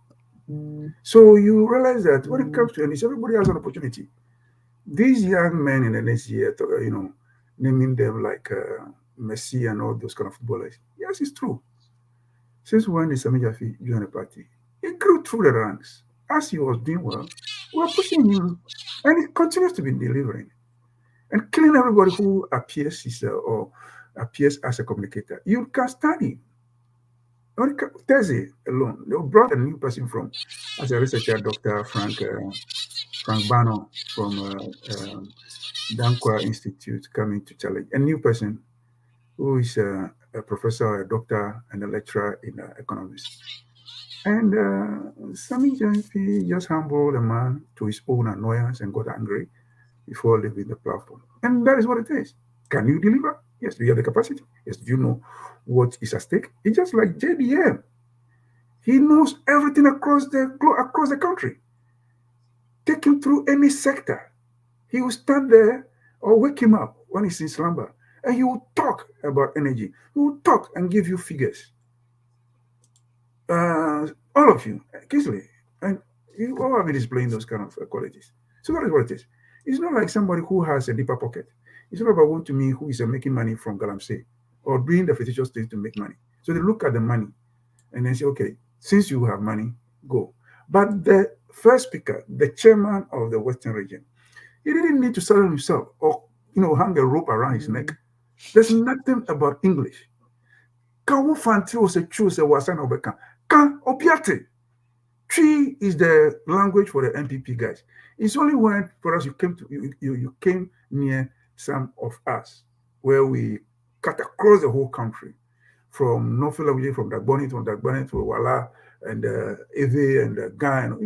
So you realize that when it comes to NDC, everybody has an opportunity. These young men in the next year, naming them like Messi and all those kind of footballers. Yes, it's true. Since when did Sami Jafi join the party? He grew through the ranks. As he was doing well, we were pushing him, and he continues to be delivering and killing everybody who appears as a communicator. You can study. Thursday alone, they brought a new person from, as a researcher, Dr. Frank Bano from Dankwa Institute coming to challenge. A new person who is a professor, a doctor, and a lecturer in economics. And Sami Jafi just humbled a man to his own annoyance and got angry before leaving the platform. And that is what it is. Can you deliver? Yes. Do you have the capacity? Yes. Do you know what is at stake? It's just like JDM. He knows everything across the country. Take him through any sector. He will stand there or wake him up when he's in slumber, and he will talk about energy. He will talk and give you figures. All of you, Kingsley, and you all have been displaying those kind of qualities. So that is what it is. It's not like somebody who has a deeper pocket. It's not about one to me who is making money from Galamsey or doing the fictitious things to make money. So they look at the money and then say, okay, since you have money, go. But the first speaker, the chairman of the Western region, he didn't need to settle himself or hang a rope around his neck. There's nothing about English. Kan fanti o se choose wasan obeka. Kan opiate. Tree is the language for the NPP guys. It's only when for us you came near some of us where we cut across the whole country from Norfolk, from Dagbani to Wala and Eve and Ghana.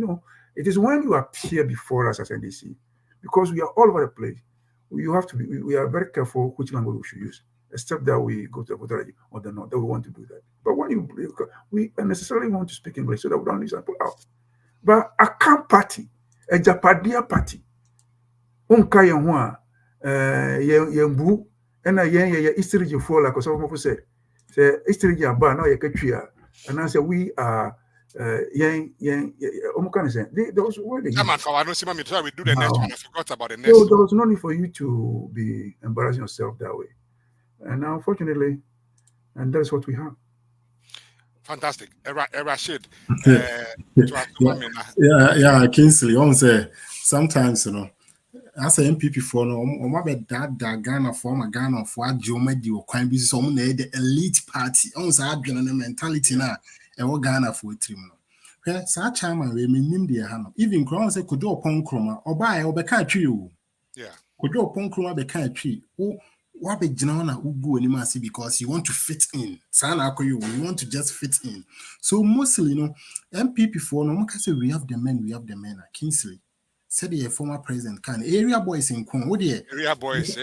It is when you appear before us as NDC, because we are all over the place. We are very careful which language we should use, except that we go to the voter or the north, that we want to do that. But when we unnecessarily want to speak English so that we don't lose people out. But a camp party, a Japadia party, Unkaya Yembu, and a yen history you fall like some people said. Say history you bar now and I say we are those were the we do the next one. I forgot about the next. So there was no need for you to be embarrassing yourself that way. And unfortunately, and that's what we have. Fantastic. Rashid. Kingsley, sometimes, as an NPP for Ghana former Ghana for Jomedi or crime business, the elite party, on mentality now, and Ghana for a trim. Such chairman, we name the hand. Even Crown said, could do upon Kroma or buy or become tree. Yeah. Could do upon Kroma become tree. What be Janana who go anymore because you want to fit in. Sana you want to just fit in. So mostly, MPP for no say we have the men at Kingsley. Said the former president can area boys in Kong. Area boys.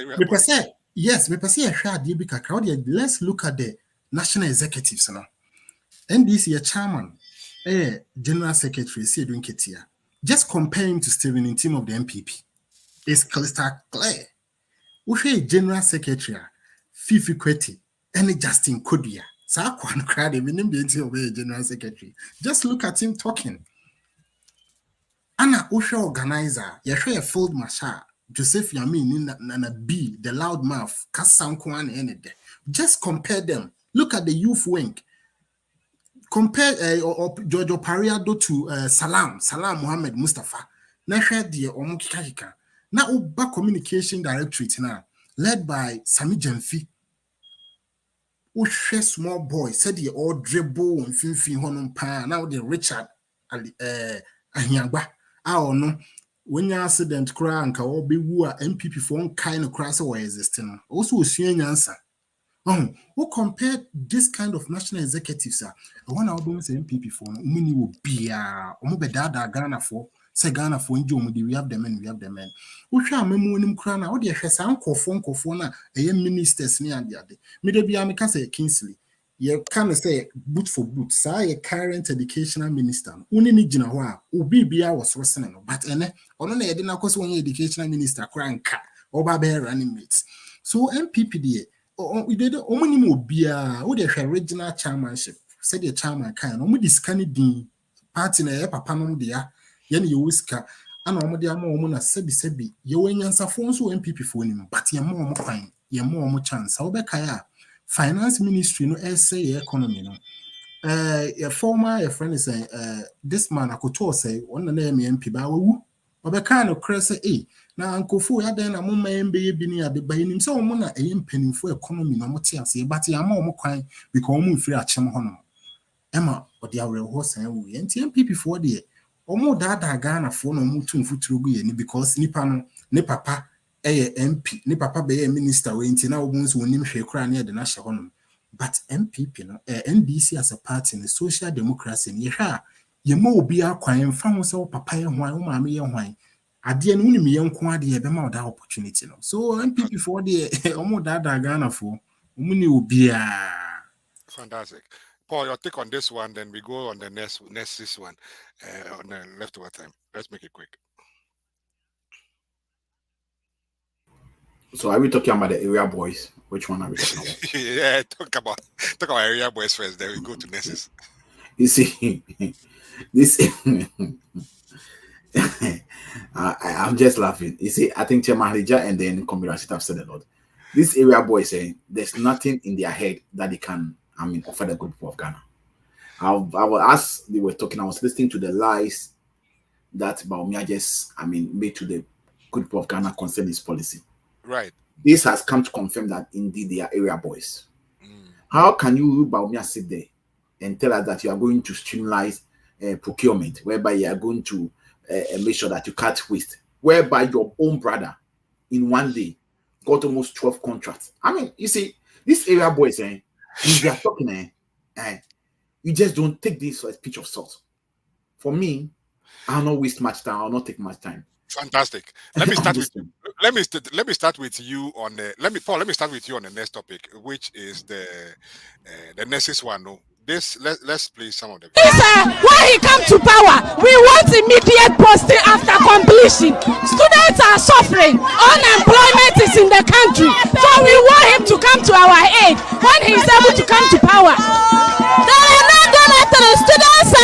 Yes, we perceive a share DB crowd. Let's look at the national executives now. NDC a chairman. General Secretary, see doing Ketia. Just compare him to Stephen in team of the NPP. It's crystal clear. We General Secretary, Fifi Kweti, and Justin Kodia. Sakwan crowd, the team of the General Secretary. Just look at him talking. Anna Usha organizer, Yashua Field Marshal, Joseph Yamin, Nana B, the loudmouth, Kasankwan, and just compare them. Look at the youth wing. Compare Jojo Pariado to Salam Muhammad Mustafa. Nasha dear Omukika. Now Uba Communication Directorate now, led by Sami Jemfi. Ushe small boy said the old dribble and Finfi Honum Pa. Now the Richard Ahiangba. I don't know. When you accident cry and can be woo NPP for one kind of crass or existing. Also, seeing answer. Who compared this kind of national executives? One album is NPP for Muni will be Omobedada Ghana for say Ghana for Injomudi. We have the men, we have the men. We shall memonim crana, or the Hesanko Fona, a ministers near the other. Maybe I can say Kingsley. You can say boot for boot, say a current educational minister. Unini Jinawa, Ubibia was listening, but only I didn't cause one educational minister crank or barber running mates. So MPP. We did only beer, or the original chairmanship, said the chairman kind, only this candy party in a papanum dear, yen you whisker, and Omodia Momona Sebi, you win answer phones or MPP for him, but your more fine, your more chance. How Kaya, finance ministry, no essay economy, no. A former friend is this man I could talk say, one the name MP Bawu, or the kind of crazy, now Uncle Fu had then a moment baby at the binding so mona a penny for economy no more say, but ya more kind because free at Chamhono. Emma, or the real horse and we and TMP before the or more data Ghana for no mutum futrugi because Nipano, ne papa, a MP, ne papa be a minister waiting now once when him she cry near the national honor. But MPP, NDC as a party in the social democracy, ye more be our crime found so papa and why, why. At the end, only me young quadi a bema that opportunity. So MPP for the almost that Ghana for Muni will be fantastic. Paul, your take on this one, then we go on the next one on the leftover time. Let's make it quick. So are we talking about the area boys? Which one are we talking about? Yeah, talk about area boys first, then we go to Nesses. You see, this I'm just laughing. You see, I think Chairman Hija and then Komira have said a lot. This area boys saying there's nothing in their head that they can, offer the good people of Ghana. As they were talking, I was listening to the lies that Baumia just, made to the good people of Ghana concerning his policy. Right. This has come to confirm that indeed they are area boys. How can you, Baumia, sit there and tell us that you are going to streamline procurement, whereby you are going to make sure that you cut waste, whereby your own brother in one day got almost 12 contracts? You see, this area boys, if they are talking, you just don't take this for a pinch of salt. For me, I'll not waste much time. I'll not take much time. Fantastic. Let me start with you on the let me start with you on the next topic, which is the next one. No. Let's play some of them. When he come to power, we want immediate posting after completion. Students are suffering. Unemployment is in the country. So we want him to come to our aid when he is able to come to power. They are not gonna tell the students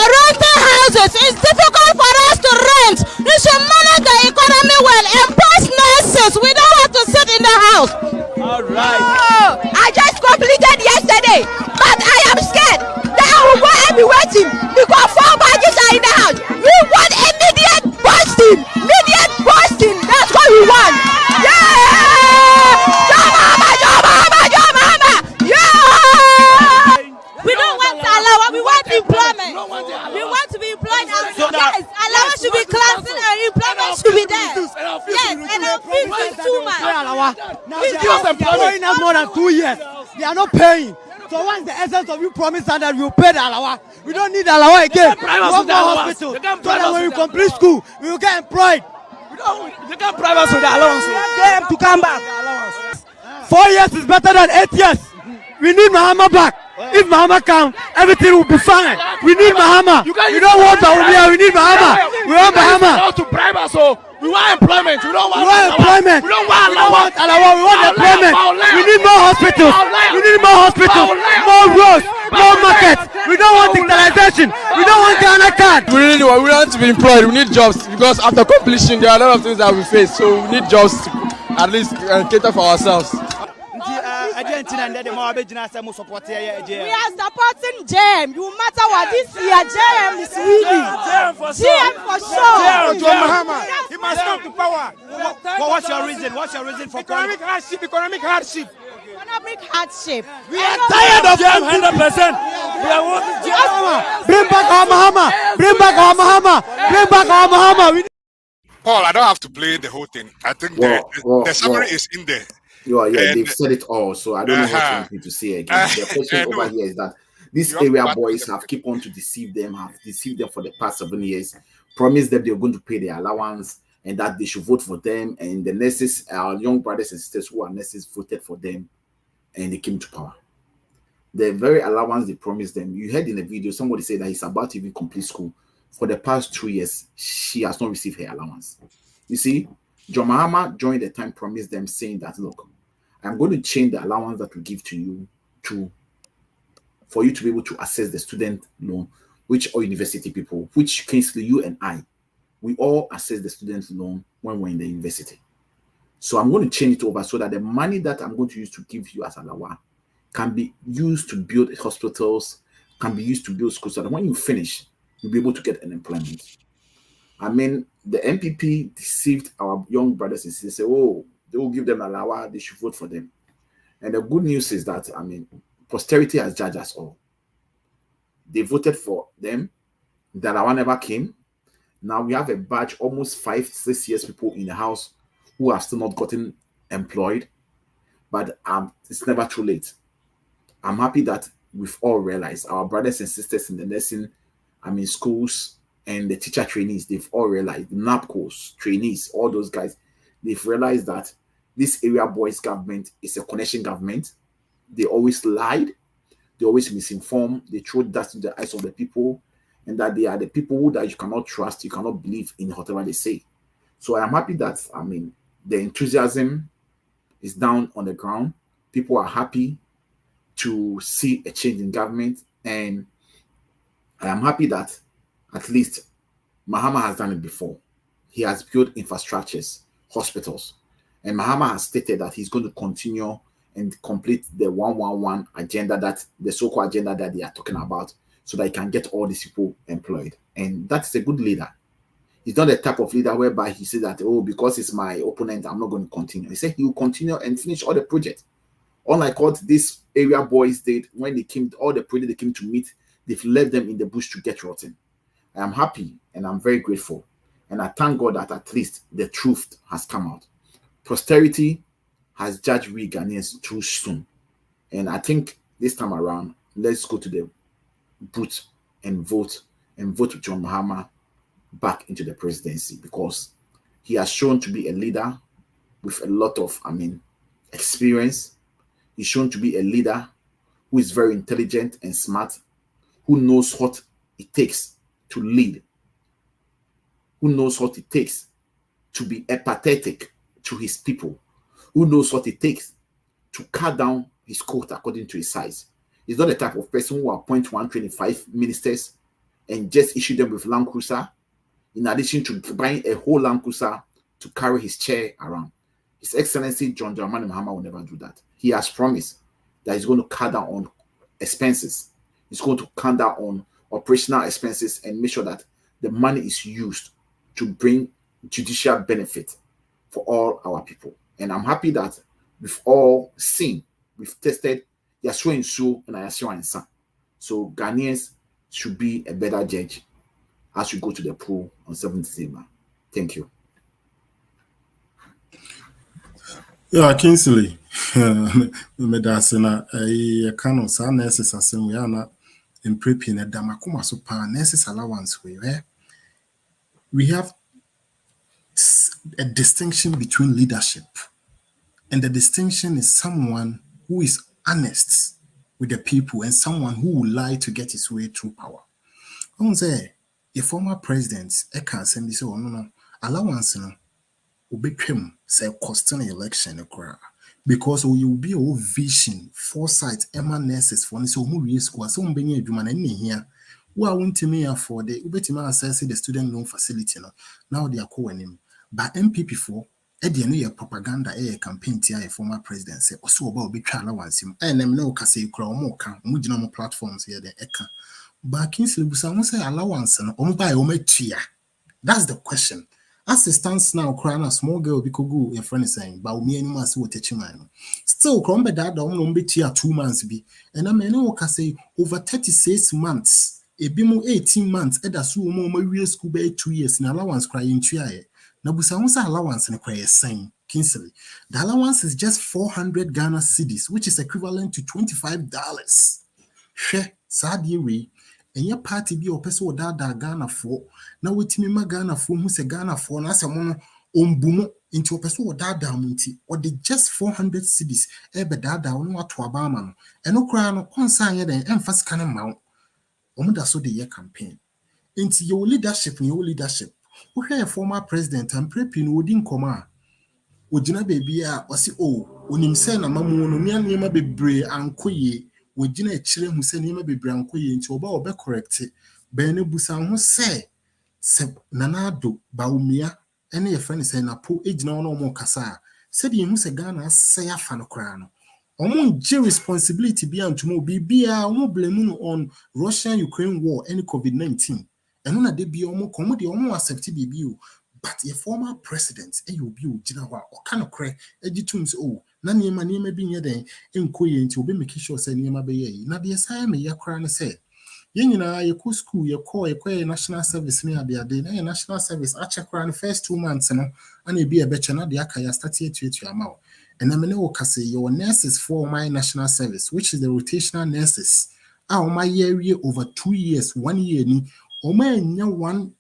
renting houses. It's difficult for us to rent. You should manage the economy well and post nurses. We don't have to sit in the house. All right. Oh, I just completed yesterday, but I am scared that I will go and be waiting because 4 badges are in the house. We want immediate posting. Immediate posting. That's what we want. Yeah! Yeah! We don't want allowance. We want employment. We want to be employed. Yes, allowance should be classed and employment should be there. Yes, and our fees is too much. Just employing us more than 2 years. They are not paying. So what's the essence of you promising that you pay the alawa? We don't need the alawa again. We want more hospital. So that when we complete school, we will get employed. You can't bribe us with the allowance. Get them to come back. 4 years is better than 8 years. We need Mahama back. If Mahama comes, everything will be fine. We need Mahama. We don't want Baumia. We need Mahama. We want Mahama. To bribe us, so we want employment. We don't want employment. We don't want Alawa. We want employment. We need more hospitals. We need more hospitals. More roads. More markets. We don't want digitalization. We don't want Ghana card. We want to be employed. We need jobs because after completion, there are a lot of things that we face. So we need jobs to at least cater for ourselves. We are supporting JM. You matter what this year, JM is winning. JM for sure. John Mahama, he must come to power. What's your reason? What's your reason for economic hardship? Economic hardship. Economic hardship. We are tired of JM 100%. We are wanting JM. Bring back our Mahama. Bring back our Mahama. Bring back our Mahama. Paul, I don't have to play the whole thing. I think the summary is in there. Yeah, they've said it all, so I don't know what you want me to say again. The question over here is that these area boys have keep on to deceive them, have deceived them for the past 7 years, promised them they're going to pay their allowance and that they should vote for them. And the nurses, our young brothers and sisters who are nurses, voted for them and they came to power. The very allowance they promised them, you heard in the video, somebody said that he's about to even complete school. For the past 2 years, she has not received her allowance. You see, John Mahama during the time promised them saying that, look, I'm going to change the allowance that we give to you for you to be able to access the student loan, which all university people, which Kingsley, you and I, we all access the student loan when we're in the university. So I'm going to change it over so that the money that I'm going to use to give you as alawa can be used to build hospitals, can be used to build schools, so that when you finish, you'll be able to get an employment. I mean, the NPP deceived our young brothers and sisters, say, oh, they will give them alawa, they should vote for them. And the good news is that, I mean, posterity has judged us all. They voted for them. The alawa never came. Now we have a batch, almost 5-6 years people in the house who have still not gotten employed. But it's never too late. I'm happy that we've all realized, our brothers and sisters in the nursing, schools and the teacher trainees, they've all realized, the NAPCOs, trainees, all those guys, they've realized that this area boys government is a connection government. They always lied. They always misinformed. They throw dust in the eyes of the people, and that they are the people that you cannot trust, you cannot believe in whatever they say. So I'm happy that, the enthusiasm is down on the ground. People are happy to see a change in government, and I am happy that at least Mahama has done it before. He has built infrastructures, hospitals, and Mahama has stated that he's going to continue and complete the 111 agenda, that the so-called agenda that they are talking about, so that he can get all these people employed. And that's a good leader. He's not the type of leader whereby he says that, oh, because it's my opponent, I'm not going to continue. He said he will continue and finish all the projects. Unlike what these area boys did when they came, all the projects they came to meet, they've left them in the bush to get rotten. I am happy and I'm very grateful. And I thank God that at least the truth has come out. Posterity has judged we Ghanaians too soon. And I think this time around, let's go to the booth and vote with John Mahama back into the presidency, because he has shown to be a leader with a lot of, experience. He's shown to be a leader who is very intelligent and smart, who knows what it takes to lead, who knows what it takes to be empathetic to his people, who knows what it takes to cut down his coat according to his size. He's not the type of person who appoint 125 ministers and just issue them with Land Cruiser, in addition to buying a whole Land Cruiser to carry his chair around. His Excellency John Dramani Mahama will never do that. He has promised that he's going to cut down on expenses. He's going to cut down on operational expenses and make sure that the money is used to bring judicial benefit for all our people. And I'm happy that we've all seen, we've tested Yasua and Su and Yasua and San. So Ghanaians should be a better judge as we go to the poll on 7th December. Thank you. Yeah, Kingsley. Medasina, a canon, some nurses are saying we are not in prepping a damakuma super nurses allowance. We have a distinction between leadership, and the distinction is someone who is honest with the people and someone who will lie to get his way through power. I won't say a former president, I can't send this or no allowance no obetwem say costing election because you will be a vision, foresight, nurses for so who risk was so many adwuma here. Who are want to me afford the ubetima access the student loan facility now they are calling him. But NPP for Eddie no propaganda campaign tia a former president say also about be allowance him. And them no can say more platforms here the eka. But Kingsley Busa say allowance and buy that's the question. As it stands now, crying a small girl because go your friend is saying, but me anymore see what touching mine. Still, crumble that don't be 2 months be. And I may know can say over 36 months, a bimo 18 months, Eda su more real school by 2 years in allowance crying triae. Nabusa allowance and cry saying, Kingsley. The allowance is just 400 Ghana cedis, which is equivalent to $25. Share, sad way. And your party be or person that Ghana for now with me Ghana for who say Ghana for na se mono ombumo into a person that damunti or the just 400 cedis ebe that no ato abama no eno kra no concern ye den emphas kan ma omuda so the year campaign into your leadership who a former president and prepping wodin koma ojina baby a wasi onim say na mamu no nneema bebre ankoye wojina echire hu se nneema bebre ankoye nti oba obe correct ben busa hu se nanado baumia ene ye friend say NAPO ejina ono mo kasa se de hu se Ghana say afa no kra no omo je responsibility bi antumo bibia omo blame no on Russia-Ukraine war and COVID-19 eno na de bi omo komo de omo accept bibi o. But a former president, you be Jinawa or kind of cray, editums, na near being a day, in Koyen to be making sure say near my bay. Now, the assignment ya crying say, you cool school, you call a national service near the day, national service, I check around the first 2 months, and it be a better not the Akaya started to your mouth. And I mean, say your nurses for my national service, which is the rotational nurses. My year over 2 years, 1 year, or my one.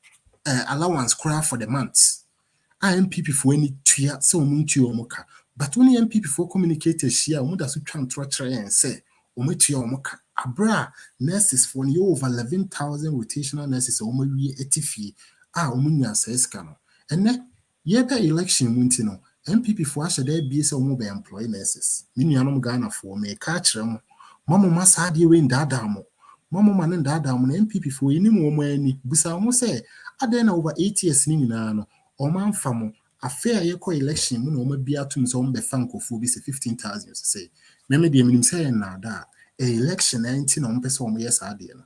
Allowance cry for the months. MPP for any tia so munti omoka. But when MPP for communicators here, muda su try and say, ometia omoka. Abra nurses for over 11,000 rotational nurses omo 80 fee. Omunya says cano. And then yeba election muntino. MPP for asha there be so mobile employee nurses. Minianum Ghana for me catch them. Mama must have you in dadamo. Mama man and dadam MPP for any more money. Busa say. Then over 8 years no man famo a fair year election no ma bia to so be fanko for be 15,000 say me de minim say na da election 19 on person yes ade no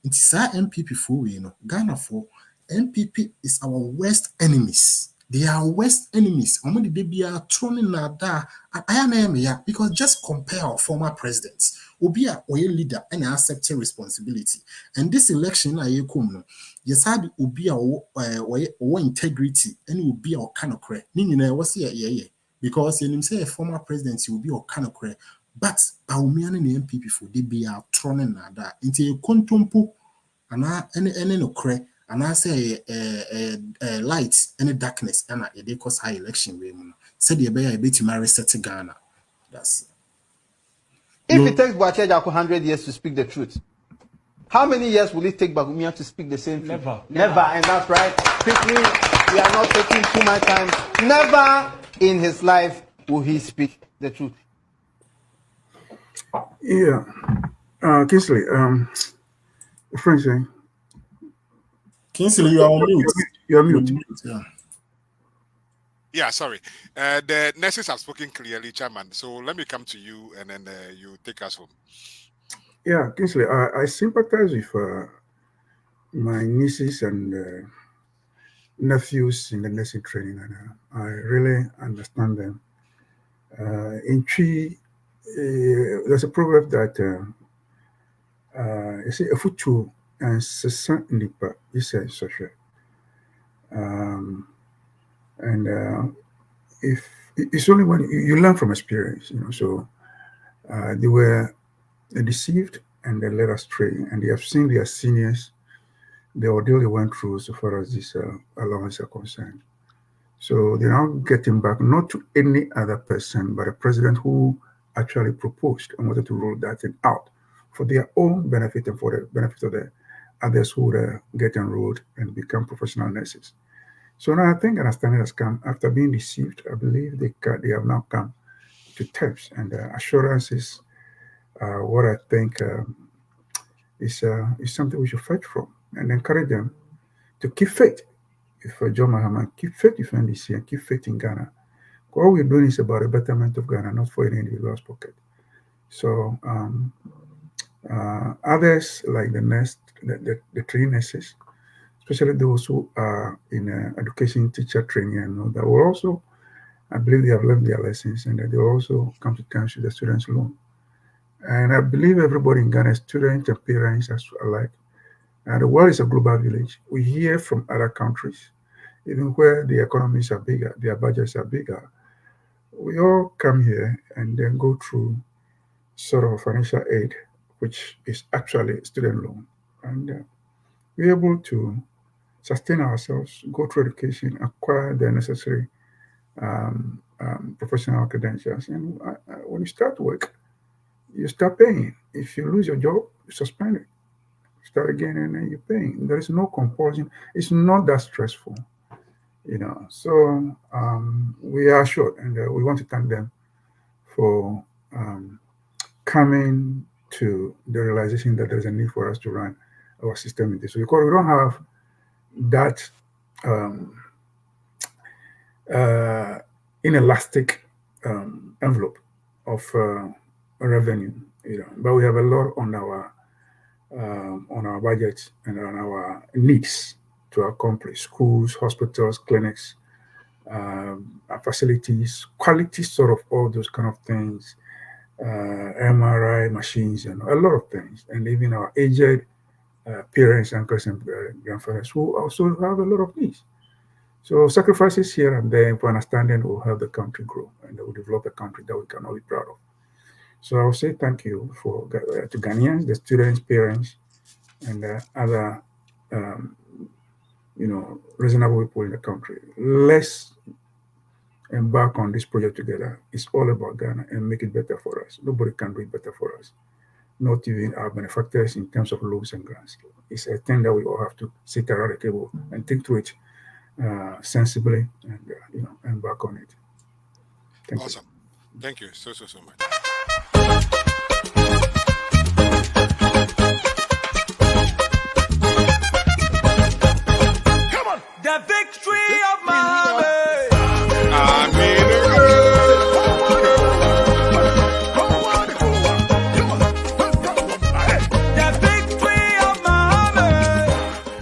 nti sa MPP for we no Ghana for MPP is our worst enemies. They are worst enemies. Omodi de bia troning na da I because just compare our former presidents. Obia oye leader and accept responsibility. And this election na yekom no yes had obia o integrity and will be our kind of cre. Nina was here because you say a former president will be our kind of cre. But Baumian and MPP for they be our troning na da into a contumpo and any no cre. And I say light and darkness, and they cause high election. Said you better be to marry set Ghana. That's if it takes Boachejaku 100 years to speak the truth, how many years will it take Bagumia to speak the same truth? Never. And that's right. Quickly, we are not taking too much time. Never in his life will he speak the truth. Yeah. Kingsley, French. Kingsley, you are on mute. You are mute. Yeah, sorry. The nurses have spoken clearly, Chairman. So let me come to you and then you take us home. Yeah, Kingsley, I sympathize with my nieces and nephews in the nursing training, and I really understand them. In Chi, there's a proverb that you see a futu and sesa nipa is a social. And if it's only when you learn from experience, so they were deceived and they led astray, and they have seen their seniors, the ordeal they went through so far as this allowance are concerned. So they're now getting back not to any other person, but a president who actually proposed and wanted to roll that thing out. for their own benefit and for the benefit of the others who would get enrolled and become professional nurses. So now I think understanding has come after being deceived. I believe they have now come to terms, and assurance is what I think is something we should fight from and encourage them to keep faith with John Mahama, keep faith with NDC, and keep faith in Ghana. All we're doing is about the betterment of Ghana, not for any individual's pocket. So others like the trained nurses, especially those who are in education teacher training and all that, will also, I believe they have learned their lessons and that they will also come to terms with the students' loan. And I believe everybody in Ghana, students and parents are alike. And the world is a global village. We hear from other countries, even where the economies are bigger, their budgets are bigger. We all come here and then go through sort of financial aid, which is actually student loan. And we're able to sustain ourselves, go through education, acquire the necessary professional credentials. And when you start work, you start paying. If you lose your job, you suspend it. Start again and then you're paying. There is no compulsion. It's not that stressful, you know. So we are short, and we want to thank them for coming to the realization that there's a need for us to run our system in this way, because we don't have that inelastic envelope of revenue, you know. But we have a lot on our budget and on our needs to accomplish: schools, hospitals, clinics, facilities, quality, sort of all those kind of things, MRI machines, and a lot of things, and even our aged parents, uncles, and grandfathers who also have a lot of needs. So sacrifices here and there for understanding will help the country grow, and will develop a country that we can all be proud of. So I'll say thank you to Ghanaians, the students, parents, and other, reasonable people in the country. Let's embark on this project together. It's all about Ghana and make it better for us. Nobody can do it better for us, not even our benefactors in terms of loans and grants. It's a thing that we all have to sit around the table and think through it sensibly and embark on it. Thank you. Thank you so much. The victory of Mahama. The victory of Mahama.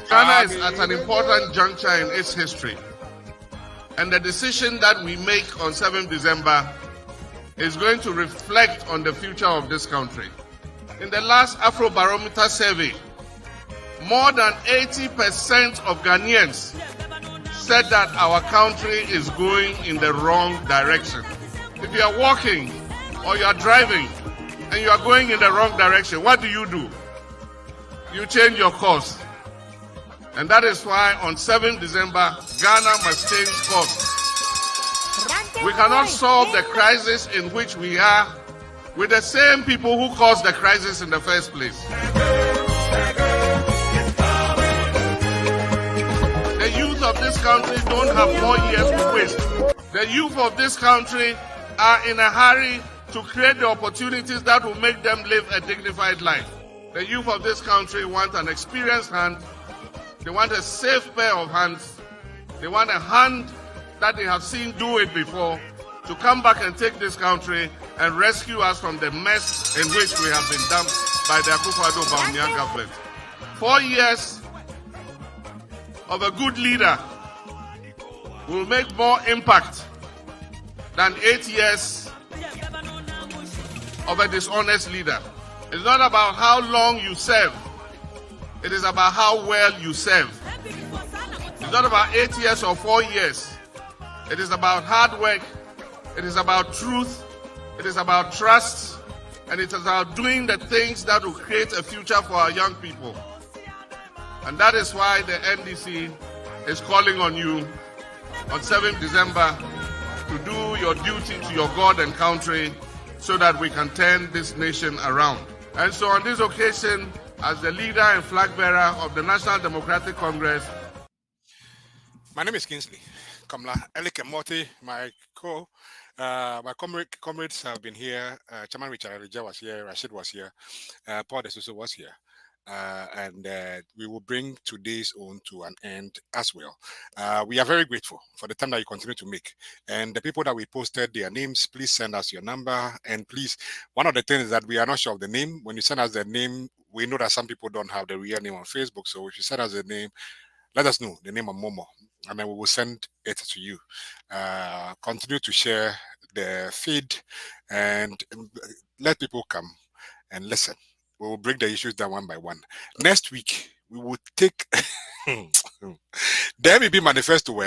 Ghana is at an important juncture in its history, and the decision that we make on 7th December is going to reflect on the future of this country. In the last Afrobarometer survey, more than 80% of Ghanaians said that our country is going in the wrong direction. If you are walking or you are driving and you are going in the wrong direction, what do? You change your course. And that is why on 7th December, Ghana must change course. We cannot solve the crisis in which we are with the same people who caused the crisis in the first place. The youth of this country don't have more years to waste. The youth of this country are in a hurry to create the opportunities that will make them live a dignified life. The youth of this country want an experienced hand. They want a safe pair of hands. They want a hand that they have seen do it before to come back and take this country and rescue us from the mess in which we have been dumped by the Akufo-Addo government. 4 years of a good leader will make more impact than 8 years of a dishonest leader. It's not about how long you serve. It is about how well you serve. It's not about 8 years or 4 years. It is about hard work. It is about truth. It is about trust. And it is about doing the things that will create a future for our young people. And that is why the NDC is calling on you on 7th December to do your duty to your God and country so that we can turn this nation around. And so on this occasion, as the leader and flag bearer of the National Democratic Congress, My name is Kingsley. Kormla, Elikem, Mortey, my comrades have been here. Chairman Richard Alija was here, Rashid was here, Paul Desuso was here. And we will bring today's own to an end as well. We are very grateful for the time that you continue to make. And the people that we posted their names, please send us your number. And please, one of the things is that we are not sure of the name. When you send us the name, we know that some people don't have the real name on Facebook. So if you send us the name, let us know the name of Momo, and then we will send it to you. Continue to share the feed and let people come and listen. We will break the issues down one by one. Next week, we will take the NPP Manifesto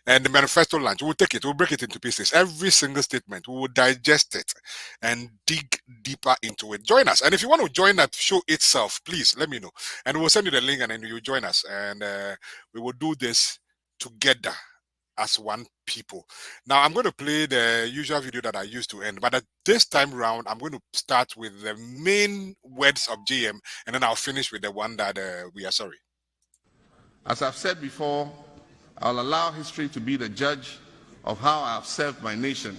and the Manifesto lunch. We will take it, we'll break it into pieces. Every single statement, we will digest it and dig deeper into it. Join us. And if you want to join that show itself, please let me know. And we'll send you the link and then you join us. And we will do this together as one people. Now I'm going to play the usual video that I used to end, but at this time round, I'm going to start with the main words of JM, and then I'll finish with the one that we are sorry. as I've said before, I'll allow history to be the judge of how I've served my nation.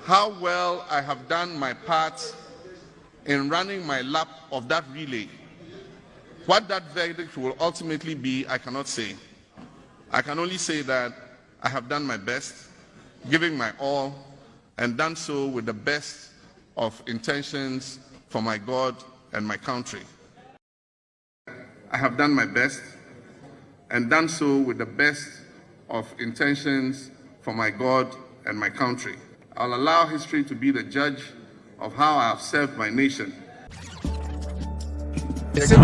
How well I have done my part in running my lap of that relay. What that verdict will ultimately be, I cannot say. I can only say that I have done my best, giving my all, and done so with the best of intentions for my God and my country. I have done my best and done so with the best of intentions for my God and my country. I'll allow history to be the judge of how I have served my nation.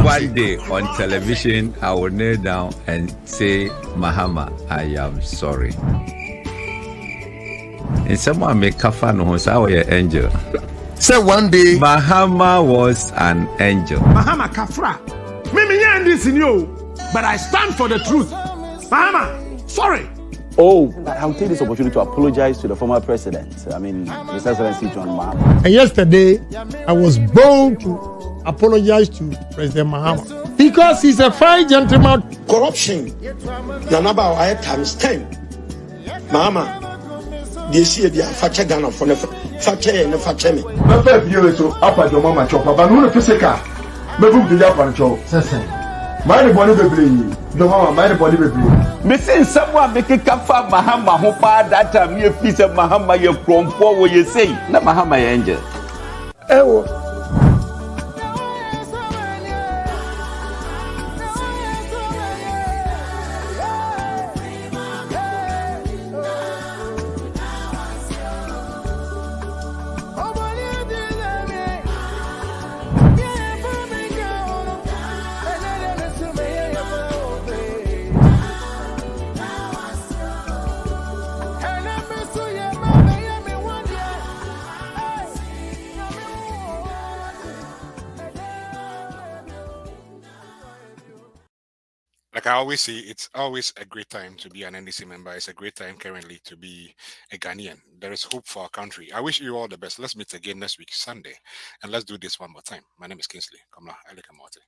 One day on television, I will kneel down and say, Mahama, I am sorry. And someone make kafa no say I an angel. Say one day, Mahama was an angel. Mahama kafra. Me Ndc in you, but I stand for the truth. Mahama, sorry. Oh, I'll take this opportunity to apologize to the former president. I mean, His Excellency John Mahama. And yesterday, I was bound to apologize to President Mahama because he's a fine gentleman. Corruption, Nanaba I times 10. Mahama, they see the Fache Ghana for the Fache and the Fache me. Never you so up at your mama chopper, but no physical. Maybe the Japan show. My body baby, no mama, my body baby. Me say someone make a kafa Mahama who pa that time you piece of Mahama you from for what you say. Na Mahama angel. Ewo. Like I always say, it's always a great time to be an NDC member. It's a great time currently to be a Ghanaian. There is hope for our country. I wish you all the best. Let's meet again next week, Sunday, and let's do this one more time. My name is Kingsley. Kormla, Elikem, Mortey.